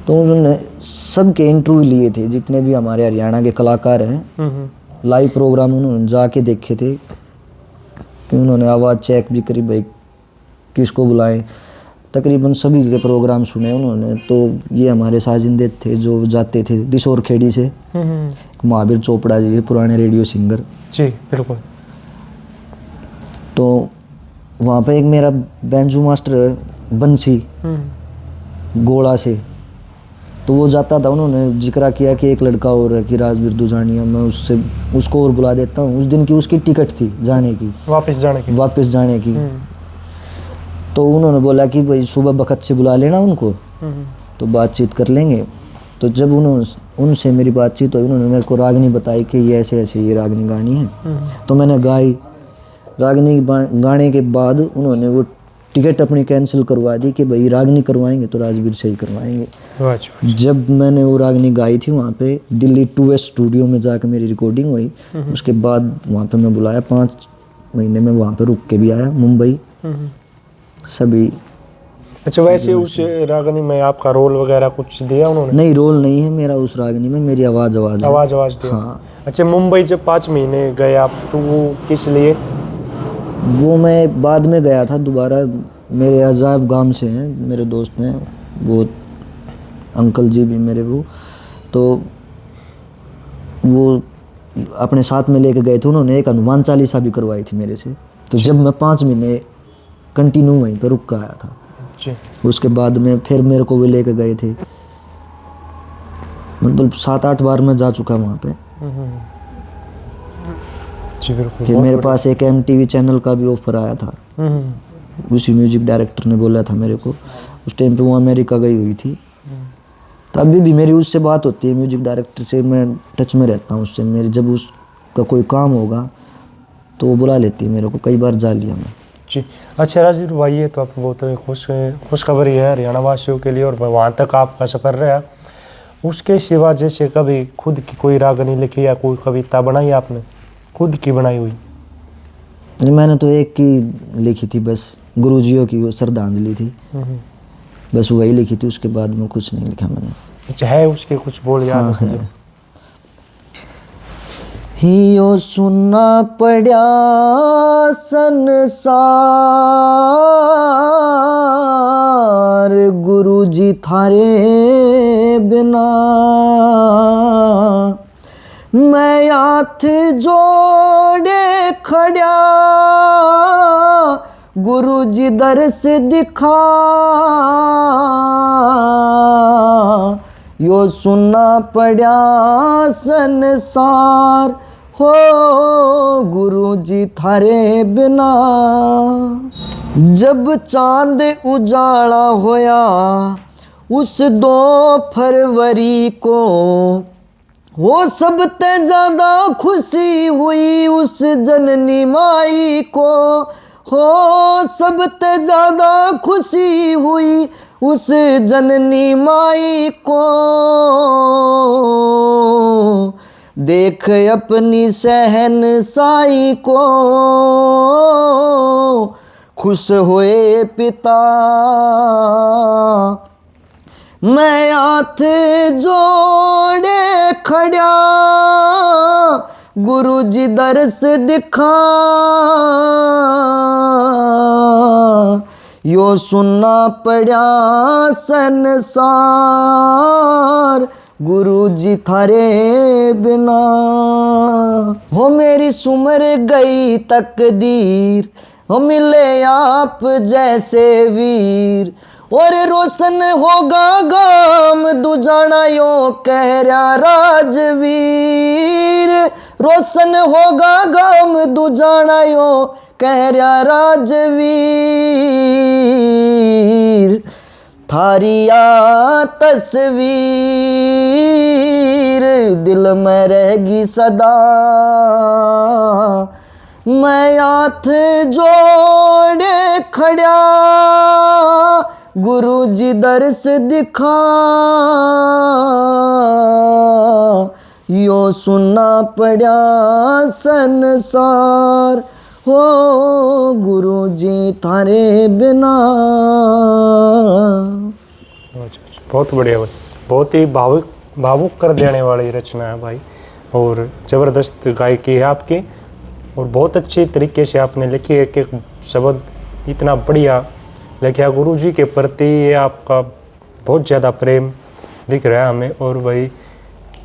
Speaker 2: तो उन्होंने सबके इंटरव्यू लिए थे जितने भी हमारे हरियाणा के कलाकार हैं। लाइव प्रोग्राम उन्होंने जाके देखे थे कि उन्होंने आवाज़ चेक भी करी भाई किसको बुलाएं, तकरीबन सभी के प्रोग्राम सुने उन्होंने। तो ये हमारे साजिंदे थे जो जाते थे दिशोर खेड़ी से, महावीर चोपड़ा जी पुराने रेडियो सिंगर
Speaker 1: जी बिल्कुल।
Speaker 2: तो वहाँ पे एक मेरा बैंजू मास्टर बंसी गोला से, तो वो जाता था। उन्होंने जिक्र किया कि एक लड़का और है कि राजवीर दुजानिया, मैं उसको और बुला देता हूँ। उस दिन की उसकी टिकट थी जाने की, वापस जाने की। तो उन्होंने बोला कि भाई सुबह बखत से बुला लेना उनको, तो बातचीत कर लेंगे। तो जब उनसे मेरी बातचीत हुई, उन्होंने मेरे को रागनी बताई कि ये ऐसे ऐसे ये रागनी गानी है। तो मैंने गाई। रागनी गाने के बाद उन्होंने वो टिकट अपनी कैंसिल करवा दी कि भाई रागनी करवाएंगे तो राजवीर से ही करवाएंगे। जब मैंने वो रागनी गाई थी वहाँ पे दिल्ली 2S स्टूडियो में जाकर मेरी रिकॉर्डिंग हुई, उसके बाद वहाँ पे मैं बुलाया, 5 महीने में वहाँ पे रुक के भी आया मुंबई सभी।
Speaker 1: अच्छा, वैसे उस रागनी में आपका रोल वगैरह कुछ दिया उन्होंने?
Speaker 2: नहीं, रोल नहीं है मेरा उस रागनी में, मेरी आवाज़
Speaker 1: दिया। हाँ। अच्छा, मुंबई जब 5 महीने गए आप, तो वो किस लिए?
Speaker 2: वो मैं बाद में गया था दोबारा। मेरे अजाब गांव से हैं, मेरे दोस्त हैं वो, अंकल जी भी मेरे वो, तो वो अपने साथ में लेके गए थे, उन्होंने एक हनुमान चालीसा भी करवाई थी मेरे से। तो जब मैं 5 महीने कंटिन्यू वहीं पे रुक के आया था,
Speaker 1: जी
Speaker 2: उसके बाद में फिर मेरे को भी लेके गए थे, मतलब 7-8 बार मैं जा चुका वहाँ पे।
Speaker 1: जी बिल्कुल।
Speaker 2: फिर मेरे पास एक MTV चैनल का भी ऑफर आया था, उसी म्यूजिक डायरेक्टर ने बोला था मेरे को। उस टाइम पे वो अमेरिका गई हुई थी, तो अभी भी मेरी उससे बात होती है, म्यूजिक डायरेक्टर से मैं टच में रहता हूँ उससे। मेरी जब उसका कोई काम होगा तो वो बुला लेती है मेरे को, कई बार जा लिया मैं।
Speaker 1: जी अच्छा राजीव भाई, ये तो आपको बहुत खुशखबरी है हरियाणा वासियों के लिए, और वहाँ तक आपका सफ़र रहा। उसके सिवा जैसे कभी खुद की कोई रागनी लिखी या कोई कविता बनाई आपने, खुद की बनाई हुई?
Speaker 2: नहीं, मैंने तो एक की लिखी थी बस, गुरुजियों की वो श्रद्धांजलि थी, बस वही लिखी थी। उसके बाद में कुछ नहीं लिखा मैंने।
Speaker 1: अच्छा, है उसके कुछ बोल याद है मुझे?
Speaker 2: यो सुनना पड़ा संसार, गुरुजी थारे बिना, मैं हाथ जोड़े खड़ा, गुरुजी दर्श दिखा, यो सुनना पड़ा संसार, हो गुरुजी थारे बिना। जब चांद उजाला होया उस 2 फरवरी को, वो सबसे ज्यादा खुशी हुई उस जननी माई को, हो सबसे ज्यादा खुशी हुई उस जननी माई को, देख अपनी सहनसाई को, खुश हुए पिता। मैं हाथ जोड़े खड़ा, गुरुजी दर्श दिखा, यो सुनना पड़ा संसार, गुरुजी थारे बिना। हो मेरी सुमर गई तकदीर, हो मिले आप जैसे वीर, और रोशन होगा गाम दुजाना यो कह रहा राजवीर, रोशन होगा गाम दुजाना यो कह रहा राजवीर, थारिया तस्वीर दिल में रहेगी सदा, मैं हाथ जोड़े खड़ा, गुरुजी दर्श दिखा, यो सुनना पड़ा संसार, हो गुरुजी थारे बिना।
Speaker 1: बहुत बढ़िया भाई, बहुत ही भावुक कर देने वाली रचना है भाई, और ज़बरदस्त गायकी है आपकी, और बहुत अच्छी तरीके से आपने लिखी। एक एक शब्द इतना बढ़िया लिखा, गुरु जी के प्रति ये आपका बहुत ज़्यादा प्रेम दिख रहा है हमें, और वही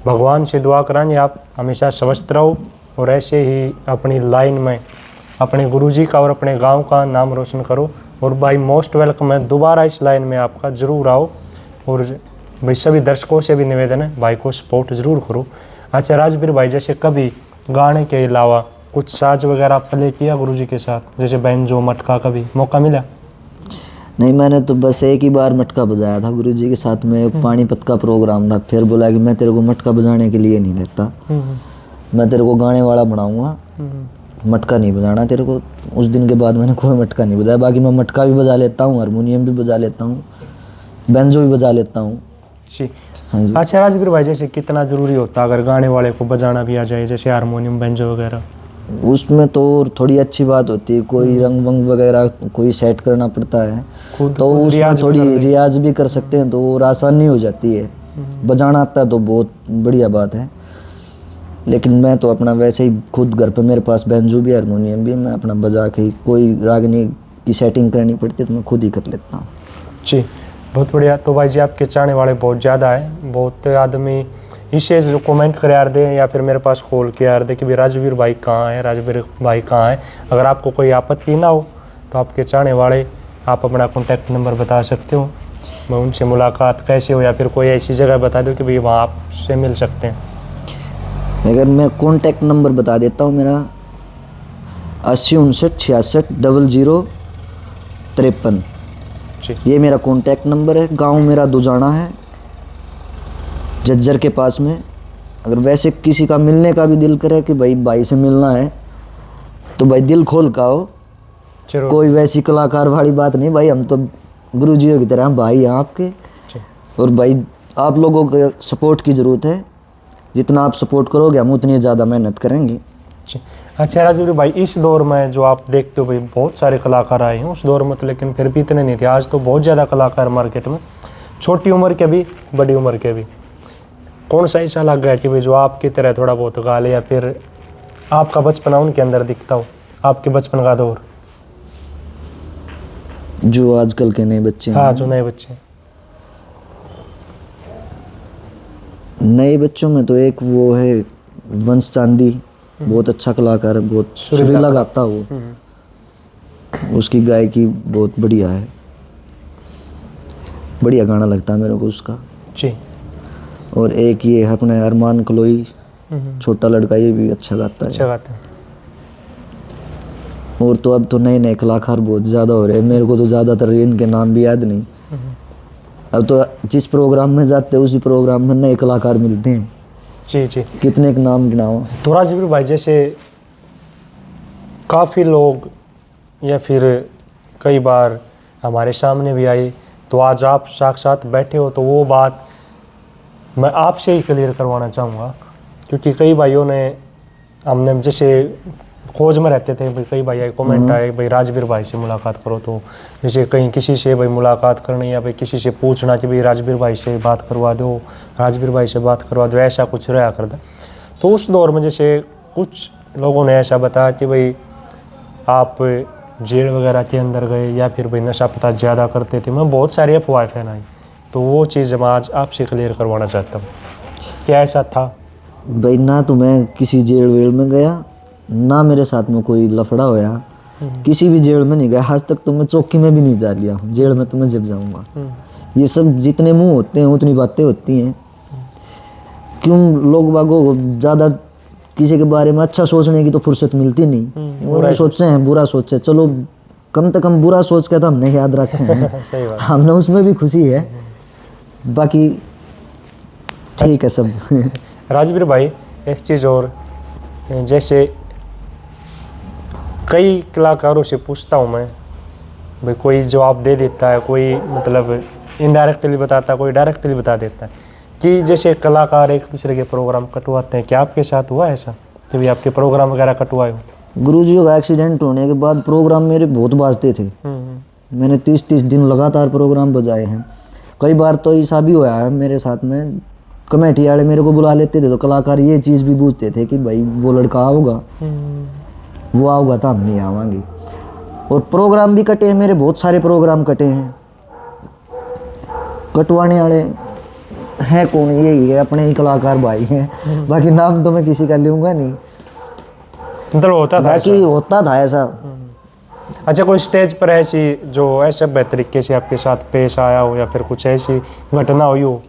Speaker 1: भगवान से दुआ कराएंगे आप हमेशा स्वस्थ रहो, और ऐसे ही अपनी लाइन में अपने गुरुजी का और अपने गांव का नाम रोशन करो। और भाई मोस्ट वेलकम है, दोबारा इस लाइन में आपका ज़रूर आओ, और भाई सभी दर्शकों से भी निवेदन है भाई को सपोर्ट ज़रूर करो। अच्छा राजवीर भाई, जैसे कभी गाने के अलावा कुछ साज वगैरह प्ले किया गुरुजी के साथ, जैसे बैंजो मटका, कभी मौका मिला?
Speaker 2: नहीं, मैंने तो बस एक ही बार मटका बजाया था गुरुजी के साथ में, एक पानीपत का प्रोग्राम था, फिर बोला कि मैं तेरे को मटका बजाने के लिए नहीं लेता, मैं तेरे को गाने वाला बनाऊंगा, मटका नहीं बजाना तेरे को। उस दिन के बाद मैंने कोई मटका नहीं बजाया। बाकी मैं मटका भी बजा लेता हूँ, हारमोनियम भी बजा लेता हूँ, बेंजो भी बजा लेता हूँ
Speaker 1: जी।
Speaker 2: हाँ जी।
Speaker 1: अच्छा राजवीर भाई, जैसे कितना ज़रूरी होता है अगर गाने वाले को बजाना भी आ जाए, जैसे हारमोनियम बेंजो वगैरह?
Speaker 2: उसमें तो थोड़ी अच्छी बात होती है, कोई रंग वंग वगैरह कोई सेट करना पड़ता है, तो उसमें थोड़ी रियाज भी कर सकते हैं, तो और आसानी हो जाती है। बजाना आता है तो बहुत बढ़िया बात है, लेकिन मैं तो अपना वैसे ही खुद घर पे मेरे पास बेंजो भी हारमोनियम भी, मैं अपना बजा के ही, कोई रागनी की सेटिंग करनी पड़ती है तो मैं खुद ही कर लेता हूँ
Speaker 1: जी। बहुत बढ़िया। तो भाई जी आपके चाहने वाले बहुत ज़्यादा है, बहुत आदमी इसे जो कमेंट कर यार दें या फिर मेरे पास कॉल किया यार दे कि भाई राजवीर भाई कहाँ है, राजवीर भाई कहाँ है। अगर आपको कोई आपत्ति ना हो तो आपके चाहने वाले आप अपना कॉन्टैक्ट नंबर बता सकते हो, मैं उनसे मुलाकात कैसे हो या फिर कोई ऐसी जगह बता दो कि भाई वहाँ आपसे मिल सकते हैं।
Speaker 2: अगर मैं कॉन्टैक्ट नंबर बता देता हूँ मेरा 8059660053।
Speaker 1: जी
Speaker 2: ये मेरा कॉन्टैक्ट नंबर है। गांव मेरा दुजाना है, जज्जर के पास में। अगर वैसे किसी का मिलने का भी दिल करे कि भाई से मिलना है तो भाई दिल खोल का हो,
Speaker 1: जरूर।
Speaker 2: कोई वैसी कलाकार वाली बात नहीं भाई, हम तो गुरुजियों की तरह भाई हैं आपके।
Speaker 1: जी।
Speaker 2: और भाई आप लोगों के सपोर्ट की ज़रूरत है, जितना आप सपोर्ट करोगे हम उतनी ज़्यादा मेहनत करेंगे।
Speaker 1: जी। अच्छा राजवीर भाई, इस दौर में जो आप देखते हो भाई बहुत सारे कलाकार आए हैं उस दौर में तो, लेकिन फिर भी इतने नहीं थे। आज तो बहुत ज़्यादा कलाकार मार्केट में, छोटी उम्र के भी बड़ी उम्र के भी। कौन सा ऐसा लग गया कि भाई जो आपकी तरह थोड़ा बहुत गा ले या फिर आपका बचपना उनके अंदर दिखता हो, आपके बचपन का दौर?
Speaker 2: जो आजकल के नए बच्चे हैं,
Speaker 1: हाँ, जो नए बच्चे।
Speaker 2: नए बच्चों में तो एक वो है वंश चांदी, बहुत अच्छा कलाकार है, बहुत सुरीला गाता वो, उसकी गायकी बहुत बढ़िया है, बढ़िया गाना लगता है मेरे को उसका।
Speaker 1: जी।
Speaker 2: और एक ये है अपने अरमान कलोई, छोटा लड़का, ये भी अच्छा गाता है।
Speaker 1: अच्छा गाते हैं।
Speaker 2: और तो अब तो नए नए कलाकार बहुत ज़्यादा हो रहे हैं, मेरे को तो ज़्यादातर इनके नाम भी याद नहीं। अब तो जिस प्रोग्राम में जाते हैं उसी प्रोग्राम में नए कलाकार मिलते हैं।
Speaker 1: जी जी।
Speaker 2: कितने के नाम गिनाओ।
Speaker 1: तो राजवीर भाई, जैसे काफ़ी लोग या फिर कई बार हमारे सामने भी आए, तो आज आप साक्षात बैठे हो तो वो बात मैं आपसे ही क्लियर करवाना चाहूँगा, क्योंकि कई भाइयों ने, हमने जैसे खोज में रहते थे भाई, कई भाई आए कमेंट आए भाई राजवीर भाई से मुलाकात करो, तो जैसे कहीं किसी से भाई मुलाकात करनी या भाई किसी से पूछना कि भाई राजवीर भाई से बात करवा दो, राजवीर भाई से बात करवा दो, ऐसा कुछ रहा करता। तो उस दौर में जैसे कुछ लोगों ने ऐसा बताया कि भाई आप जेल वगैरह के अंदर गए या फिर भाई नशा पता ज़्यादा करते थे, मैं बहुत सारी अफवाहें फैलाई। तो वो चीज़ मैं आज आपसे क्लियर करवाना चाहता हूँ, क्या ऐसा था?
Speaker 2: भाई ना तो मैं किसी जेल वेल में गया, ना मेरे साथ में कोई लफड़ा होया, किसी भी जेल में नहीं गया आज तक। तो मैं चौकी में भी नहीं जा लिया हूँ, जेल में तो मैं जब जाऊँगा। ये सब जितने मुंह होते हैं उतनी बातें होती हैं। क्यों लोग बागों को ज़्यादा किसी के बारे में अच्छा सोचने की तो फुर्सत मिलती नहीं। वो सोचे हैं बुरा सोचे, चलो कम से कम बुरा सोच के तो हमने याद रखे हैं।
Speaker 1: सही बात।
Speaker 2: हमने उसमें भी खुशी है, बाकी ठीक है सब।
Speaker 1: राजवीर भाई, एक चीज़ और, जैसे कई कलाकारों से पूछता हूँ मैं भाई, कोई जवाब दे देता है, कोई मतलब इनडायरेक्टली बताता है, कोई डायरेक्टली बता देता है कि जैसे कलाकार एक दूसरे के प्रोग्राम कटवाते हैं। क्या आपके साथ हुआ ऐसा कि भाई आपके प्रोग्राम वगैरह कटवाए हो?
Speaker 2: गुरुजियों का एक्सीडेंट होने के बाद प्रोग्राम मेरे बहुत बाजते थे। मैंने 30-30 दिन लगातार प्रोग्राम बजाए हैं। कई बार तो ऐसा भी हुआ है मेरे साथ में, कमेटी वाले मेरे को बुला लेते थे तो कलाकार ये चीज़ भी पूछते थे कि भाई वो लड़का आओगा, वो आओगा तो हम नहीं आवांगे। और प्रोग्राम भी कटे हैं मेरे, बहुत सारे प्रोग्राम कटे हैं। कटवाने वाले हैं कौन, यही है अपने ही कलाकार भाई हैं, बाकी नाम तो मैं किसी का लूँगा नहीं।
Speaker 1: मतलब होता था
Speaker 2: बाकी
Speaker 1: ऐसा?
Speaker 2: होता था ऐसा।
Speaker 1: अच्छा, कोई स्टेज पर ऐसी जो ऐसे बेहतर तरीके से आपके साथ पेश आया हो या फिर कुछ ऐसी घटना हुई हो?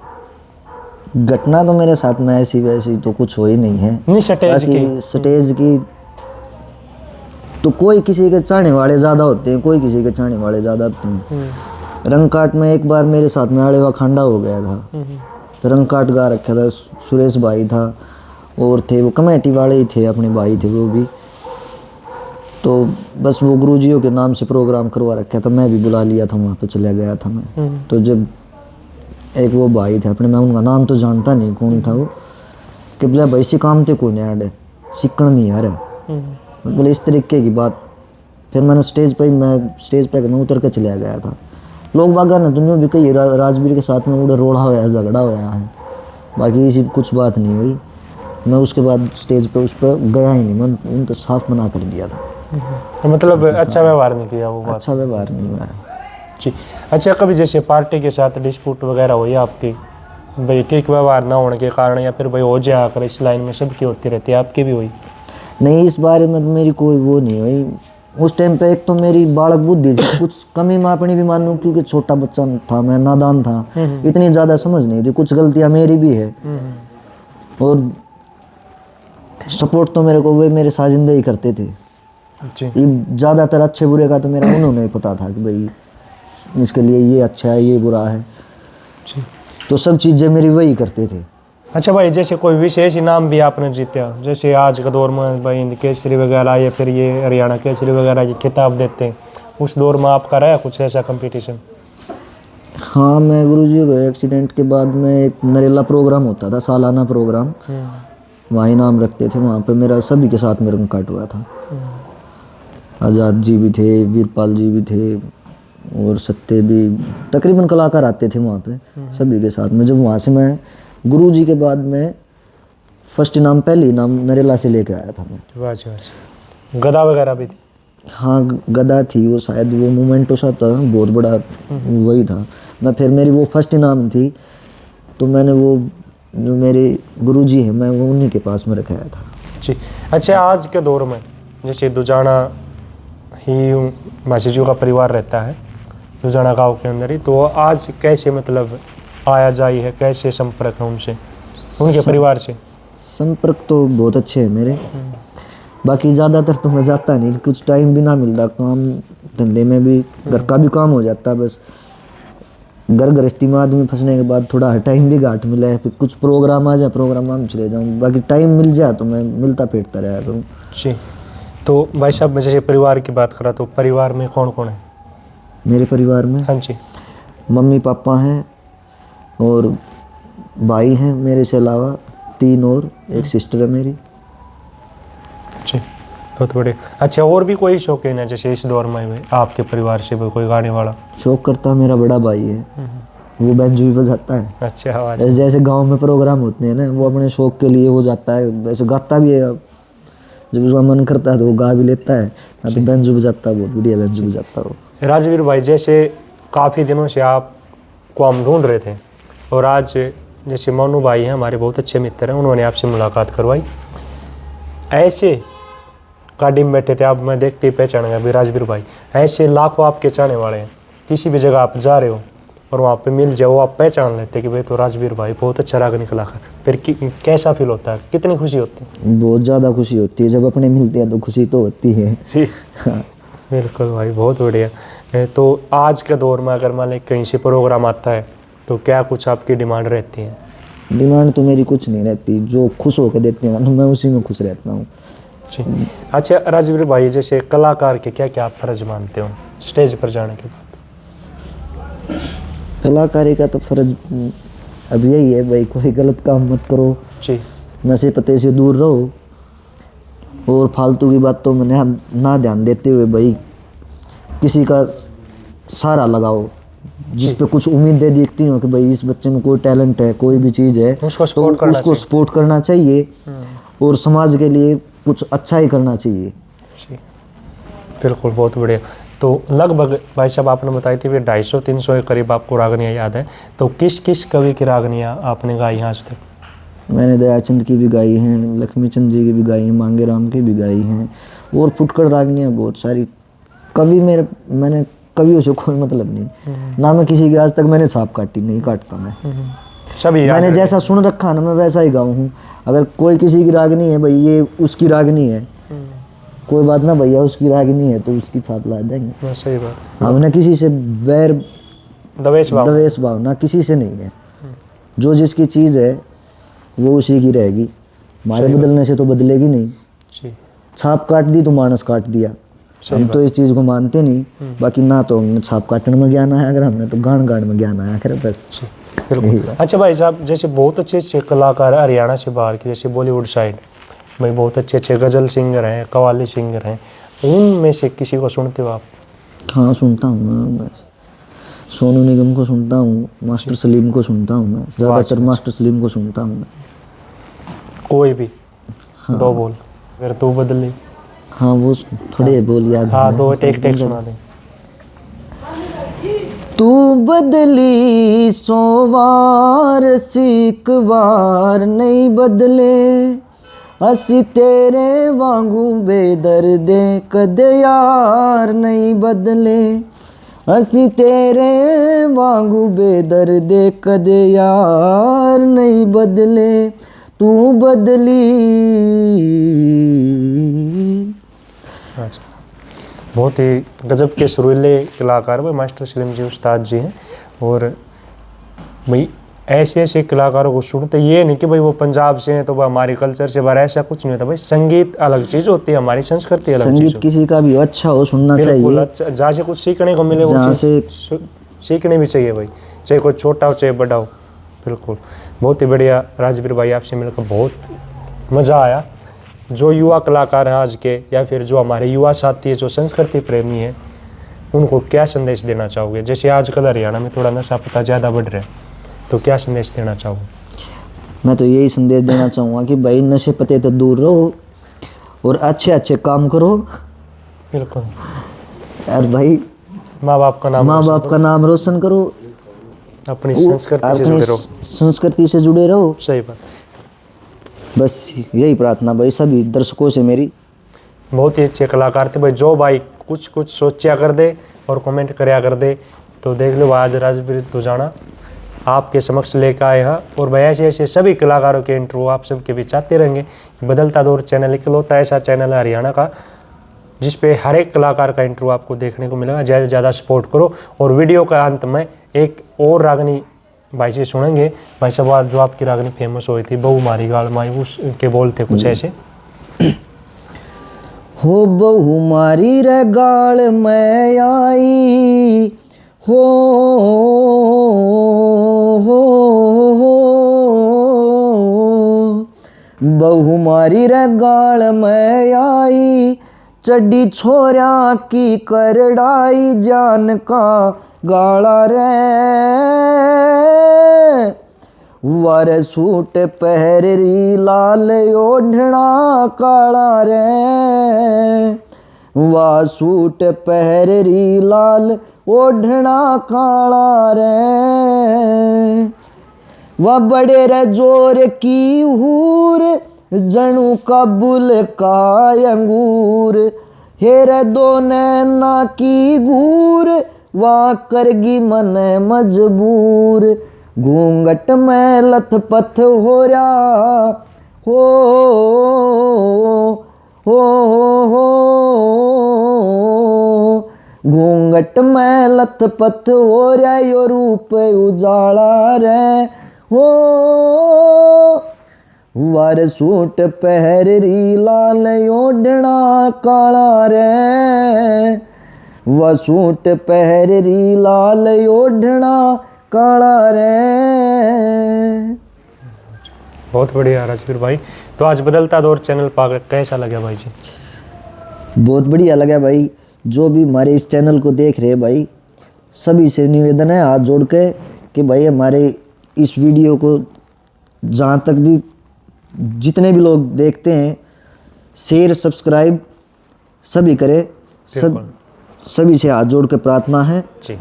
Speaker 2: घटना तो मेरे साथ में ऐसी वैसी तो कुछ हो ही नहीं है।
Speaker 1: नहीं, स्टेज की?
Speaker 2: स्टेज की तो कोई किसी के चाहने वाले ज़्यादा होते हैं, कोई किसी के चाहने वाले ज़्यादा होते हैं। रंगकाट में एक बार मेरे साथ में आड़ेवा खांडा हो गया था, रंगकाट गा रखा था, सुरेश भाई था और थे वो कमेटी वाले ही थे, अपने भाई थे वो भी। तो बस वो गुरुजियों के नाम से प्रोग्राम करवा रखा था, मैं भी बुला लिया था, वहाँ पे चला गया था मैं। तो जब एक वो भाई थे अपने, मैं उनका नाम तो जानता नहीं कौन था वो, कि बोले भाई सी काम थे कोई नहीं आड़े, सीखण नहीं आ रहा, बोले इस तरीके की बात। फिर मैंने स्टेज पे मैं उतर के चला गया था। लोग बागा ने दुनिया भी कही राजवीर के साथ में उड़े रोड़ा होया है, झगड़ा होया है, बाकी ऐसी कुछ बात नहीं हुई। मैं उसके बाद स्टेज पे उस पर गया ही नहीं, मैं उनको साफ मना कर दिया था।
Speaker 1: मतलब अच्छा व्यवहार नहीं किया वो बात?
Speaker 2: अच्छा व्यवहार नहीं हुआ है
Speaker 1: जी। अच्छा, कभी जैसे पार्टी के साथ डिस्प्यूट वगैरह हुई आपकी? भाई ठीक व्यवहार ना होने के कारण या फिर भाई हो जाया कर इस लाइन में सबकी होती रहती है, आपकी भी हुई?
Speaker 2: नहीं, इस बारे में तो मेरी कोई वो नहीं हुई। उस टाइम पे एक तो मेरी बालक बुद्धि थी, कुछ कमी मैं अपनी भी मानूं क्योंकि छोटा बच्चा था, मैं नादान था, इतनी ज़्यादा समझ नहीं थी, कुछ गलतियां मेरी भी है। और सपोर्ट तो मेरे को वे मेरे साजिंदे ही करते थे।
Speaker 1: जी
Speaker 2: ये ज़्यादातर अच्छे बुरे का तो मेरा उन्होंने ही पता था कि भाई इसके लिए ये अच्छा है, ये बुरा है,
Speaker 1: जी।
Speaker 2: तो सब चीज़ें मेरी वही करते थे।
Speaker 1: अच्छा भाई, जैसे कोई विशेष इनाम भी आपने जीता, जैसे आज का दौर में भाई केसरी वगैरह या फिर ये हरियाणा केसरी वगैरह की खिताब देते हैं, उस दौर में आपका रहा कुछ ऐसा कंपटीशन?
Speaker 2: हाँ, मैं गुरुजी को एक्सीडेंट के बाद में एक नरेला प्रोग्राम होता था, सालाना प्रोग्राम, वहाँ इनाम रखते थे, वहाँ पे मेरा सभी के साथ मेरे को काट हुआ था। आज़ाद जी भी थे, वीरपाल जी भी थे और सत्य भी, तकरीबन कलाकार आते थे वहाँ पे सभी के साथ में। जब वहाँ से मैं गुरुजी के बाद में फर्स्ट इनाम, पहले इनाम नरेला से लेके आया था मैं।
Speaker 1: वाह जी वाह जी। गदा वगैरह भी थी?
Speaker 2: हाँ, गदा थी, वो शायद वो मोमेंटो सा था, बहुत बड़ा वही था। मैं फिर मेरी वो फर्स्ट इनाम थी, तो मैंने वो जो मेरे गुरुजी हैं, मैं वो उन्हीं के पास में रखाया था।
Speaker 1: जी। अच्छा, आज के दौर में जैसे दुजाना ही मासीजू का परिवार रहता है, दुजाना गांव के अंदर ही, तो आज कैसे मतलब आया जाई है, कैसे संपर्क है उनसे, उनके परिवार से?
Speaker 2: संपर्क तो बहुत अच्छे हैं मेरे, बाकी ज़्यादातर तो मैं जाता नहीं, कुछ टाइम भी ना मिलता, काम धंधे में भी घर का भी काम हो जाता, बस घर गृहस्थी में आदमी फंसने के बाद थोड़ा टाइम भी घाट मिला है, फिर कुछ प्रोग्राम आ जाए प्रोग्राम में चले जाऊँ, बाकी टाइम मिल जाए तो मैं मिलता फिरता रहा करूँ।
Speaker 1: जी। तो भाई साहब, मैं जैसे परिवार की बात करा तो परिवार में कौन कौन है?
Speaker 2: मेरे परिवार में
Speaker 1: हाँ जी।
Speaker 2: मम्मी पापा हैं और भाई हैं मेरे से अलावा 3, और एक सिस्टर है मेरी।
Speaker 1: जी, बहुत बढ़िया। अच्छा, और भी कोई शौकीन है जैसे इस दौर में भी आपके परिवार से कोई गाने वाला?
Speaker 2: शौक करता मेरा बड़ा भाई है, वो बैंजो भी बजाता है।
Speaker 1: अच्छा, आवाज।
Speaker 2: ऐसे जैसे गांव में प्रोग्राम होते हैं ना, वो अपने शौक के लिए वो जाता है, वैसे गाता भी है, जब उसका मन करता है तो वो गा भी लेता है, ना तो बैंजो बजाता है, बहुत बढ़िया बैंजो बजाता है वो।
Speaker 1: राजवीर भाई, जैसे काफ़ी दिनों से आपको हम ढूंढ रहे थे और आज जैसे मोनू भाई हैं हमारे बहुत अच्छे मित्र हैं, उन्होंने आपसे मुलाकात करवाई। ऐसे गाड़ी में बैठे थे आप, मैं देखते ही पहचान गया भी राजवीर भाई। ऐसे लाखों आपके चाहने वाले हैं, किसी भी जगह आप जा रहे हो और वहाँ पे मिल जाओ, आप पहचान लेते कि भाई तो राजवीर भाई बहुत अच्छा रागनी कलाकार। फिर कैसा फील होता है, कितनी खुशी होती है?
Speaker 2: बहुत ज़्यादा खुशी होती है जब अपने मिलते हैं, तो खुशी तो होती है।
Speaker 1: जी
Speaker 2: हाँ।
Speaker 1: बिल्कुल भाई, बहुत बढ़िया। तो आज के दौर में अगर मान लें कहीं से प्रोग्राम आता है तो क्या कुछ आपकी डिमांड रहती है?
Speaker 2: डिमांड तो मेरी कुछ नहीं रहती, जो खुश होकर देते हैं मैं उसी में खुश रहता हूँ।
Speaker 1: जी। अच्छा राजवीर भाई, जैसे कलाकार के क्या क्या आप फर्ज मानते हो स्टेज पर जाने के बाद?
Speaker 2: कलाकारी का तो फर्ज अब यही है भाई, कोई गलत काम मत करो,
Speaker 1: जी।
Speaker 2: नशे पते से दूर रहो, और फालतू की बातों में ना ध्यान देते हुए भाई किसी का सहारा लगाओ, जिस पे कुछ उम्मीदें दिखती हो कि भाई इस बच्चे में कोई टैलेंट है, कोई भी चीज़ है,
Speaker 1: उसको
Speaker 2: सपोर्ट करना चाहिए और समाज के लिए कुछ अच्छा ही करना चाहिए।
Speaker 1: जी बिल्कुल, बहुत बढ़िया। तो लगभग भाई साहब आपने बताई थी कि 250-300 के करीब आपको रागनियाँ याद है, तो किस किस कवि की रागनियाँ आपने गाई हैं आज तक?
Speaker 2: मैंने दयाचंद की भी गाई हैं, लक्ष्मीचंद जी की भी गाई हैं, मांगे राम की भी गाई हैं, और फुटकर रागनियाँ बहुत सारी। मैंने कवियों से कोई मतलब नहीं, ना मैं किसी की आज तक मैंने छाप काटी, नहीं काटता मैं।
Speaker 1: सभी
Speaker 2: मैंने जैसा सुन रखा ना मैं वैसा ही गाऊँ हूँ। अगर कोई किसी की रागनी है भाई, ये उसकी रागनी है, कोई बात ना भैया, उसकी रागनी है तो उसकी छाप ला देंगे।
Speaker 1: सही बात।
Speaker 2: हमने किसी से बैर
Speaker 1: दवेश
Speaker 2: भावना किसी से नहीं है, जो जिसकी चीज़ है वो उसी की रहेगी, हमारे बदलने से तो बदलेगी नहीं।
Speaker 1: जी।
Speaker 2: छाप काट दी तो मानस काट दिया, हम तो इस चीज़ को मानते नहीं। बाकी ना तो हमने छाप काटने में ज्ञान आया अगर, हमने तो गान में ज्ञान आया अगर, बस।
Speaker 1: बिल्कुल। अच्छा भाई साहब, जैसे बहुत अच्छे अच्छे कलाकार है हरियाणा से बाहर के, जैसे बॉलीवुड साइड भाई बहुत अच्छे अच्छे गज़ल सिंगर हैं, कव्वाली सिंगर हैं, उनमें से किसी को सुनते हो आप?
Speaker 2: हाँ सुनता हूँ मैं, सोनू निगम को सुनता हूँ, मास्टर सलीम को सुनता हूँ मैं, ज़्यादातर मास्टर सलीम को सुनता हूँ मैं।
Speaker 1: कोई भी दो बोल अगर तू बदली।
Speaker 2: हाँ वो थोड़े बोल याद।
Speaker 1: हाँ तो टेक सुना दे।
Speaker 2: तू बदली सोवार सिकवार नहीं बदले असी तेरे वांगू बेदर्दे कदे यार नहीं बदले असी तेरे वांगू बेदर्दे कदे यार नहीं बदले तू बदली।
Speaker 1: अच्छा, बहुत ही गजब के सुरीले कलाकार भाई मास्टर सलीम जी उस्ताद जी हैं। और भाई ऐसे ऐसे कलाकारों को सुनते ये नहीं कि भाई वो पंजाब से हैं तो वो हमारे कल्चर से बाहर, ऐसा कुछ नहीं होता भाई। संगीत अलग चीज़ होती है, हमारी संस्कृति अलग चीज़
Speaker 2: संगीत
Speaker 1: होती है।
Speaker 2: किसी का भी अच्छा हो सुनना
Speaker 1: बिल्कुल,
Speaker 2: चाहिए।
Speaker 1: अच्छा, जहाँ से कुछ सीखने को मिले वो
Speaker 2: जहाँ
Speaker 1: चीज़ सीखनी भी चाहिए भाई, चाहे कोई छोटा हो चाहे बड़ा हो। बिल्कुल, बहुत ही बढ़िया राजवीर भाई, आपसे मिलकर बहुत मज़ा आया। जो युवा कलाकार हैं आज के, या फिर जो हमारे युवा साथी हैं, जो संस्कृति प्रेमी हैं, उनको क्या संदेश देना चाहोगे? जैसे आजकल हरियाणा में थोड़ा नशा पता ज़्यादा बढ़ रहा है, तो क्या संदेश देना चाहोगे?
Speaker 2: मैं तो यही संदेश देना चाहूँगा कि भाई नशे पते तो दूर रहो और अच्छे अच्छे काम करो।
Speaker 1: बिल्कुल,
Speaker 2: और भाई
Speaker 1: माँ बाप का नाम
Speaker 2: रोशन करो,
Speaker 1: अपनी संस्कृति से जुड़े रहो।
Speaker 2: संस्कृति से जुड़े रहो।
Speaker 1: सही बात।
Speaker 2: बस यही प्रार्थना भाई सभी दर्शकों से मेरी।
Speaker 1: बहुत ही अच्छे कलाकार थे भाई। जो भाई कुछ कुछ सोचा कर दे और कमेंट करया कर दे, तो देख लो आज राजवीर दुजाना आपके समक्ष लेकर आए हैं। और भाई ऐसे ऐसे सभी कलाकारों के इंटरव्यू आप सबके बीच आते रहेंगे। बदलता दौर चैनल इकलौता ऐसा चैनल है हरियाणा का जिस पे हर एक कलाकार का इंटरव्यू आपको देखने को मिलेगा। ज़्यादा से ज़्यादा सपोर्ट करो। और वीडियो का अंत में एक और रागनी भाई से सुनेंगे। भाई साहब, जो आपकी रागनी फेमस हुई थी बहु मारी गाल माई, उसके बोल थे कुछ ऐसे।
Speaker 2: हो बहु मारी रे गाल मैं आई हो बहु मारी रे गाल मैं आई चड्डी छोरा की करड़ाई जान का गाला रे वार सूट पहरी लाल ओढ़ना काला रे वाह सूट पहरी लाल ओढ़ना काला रे वह बड़े रे जोर की हूर जणू काबुल का अंगूर हेर दो नैना की घूर वाह करगी मन मजबूर घूंघट में लथपथ हो रहा हो हो घूंघट में लथपथ हो रहा यो रूप उजाला रे हो वार सूट पहरी लाल ओढ़ना काला रे वह सूट पहरी लाल ओढ़ना काला रे।
Speaker 1: बहुत बढ़िया राजवीर भाई। तो आज बदलता दौर चैनल पाकर कैसा लगा भाई जी?
Speaker 2: बहुत बढ़िया लगा भाई। जो भी हमारे इस चैनल को देख रहे हैं भाई, सभी से निवेदन है हाथ जोड़ के कि भाई हमारे इस वीडियो को जहाँ तक भी जितने भी लोग देखते हैं शेयर सब्सक्राइब सभी करें। सभी से हाथ जोड़ के प्रार्थना है।
Speaker 1: जी।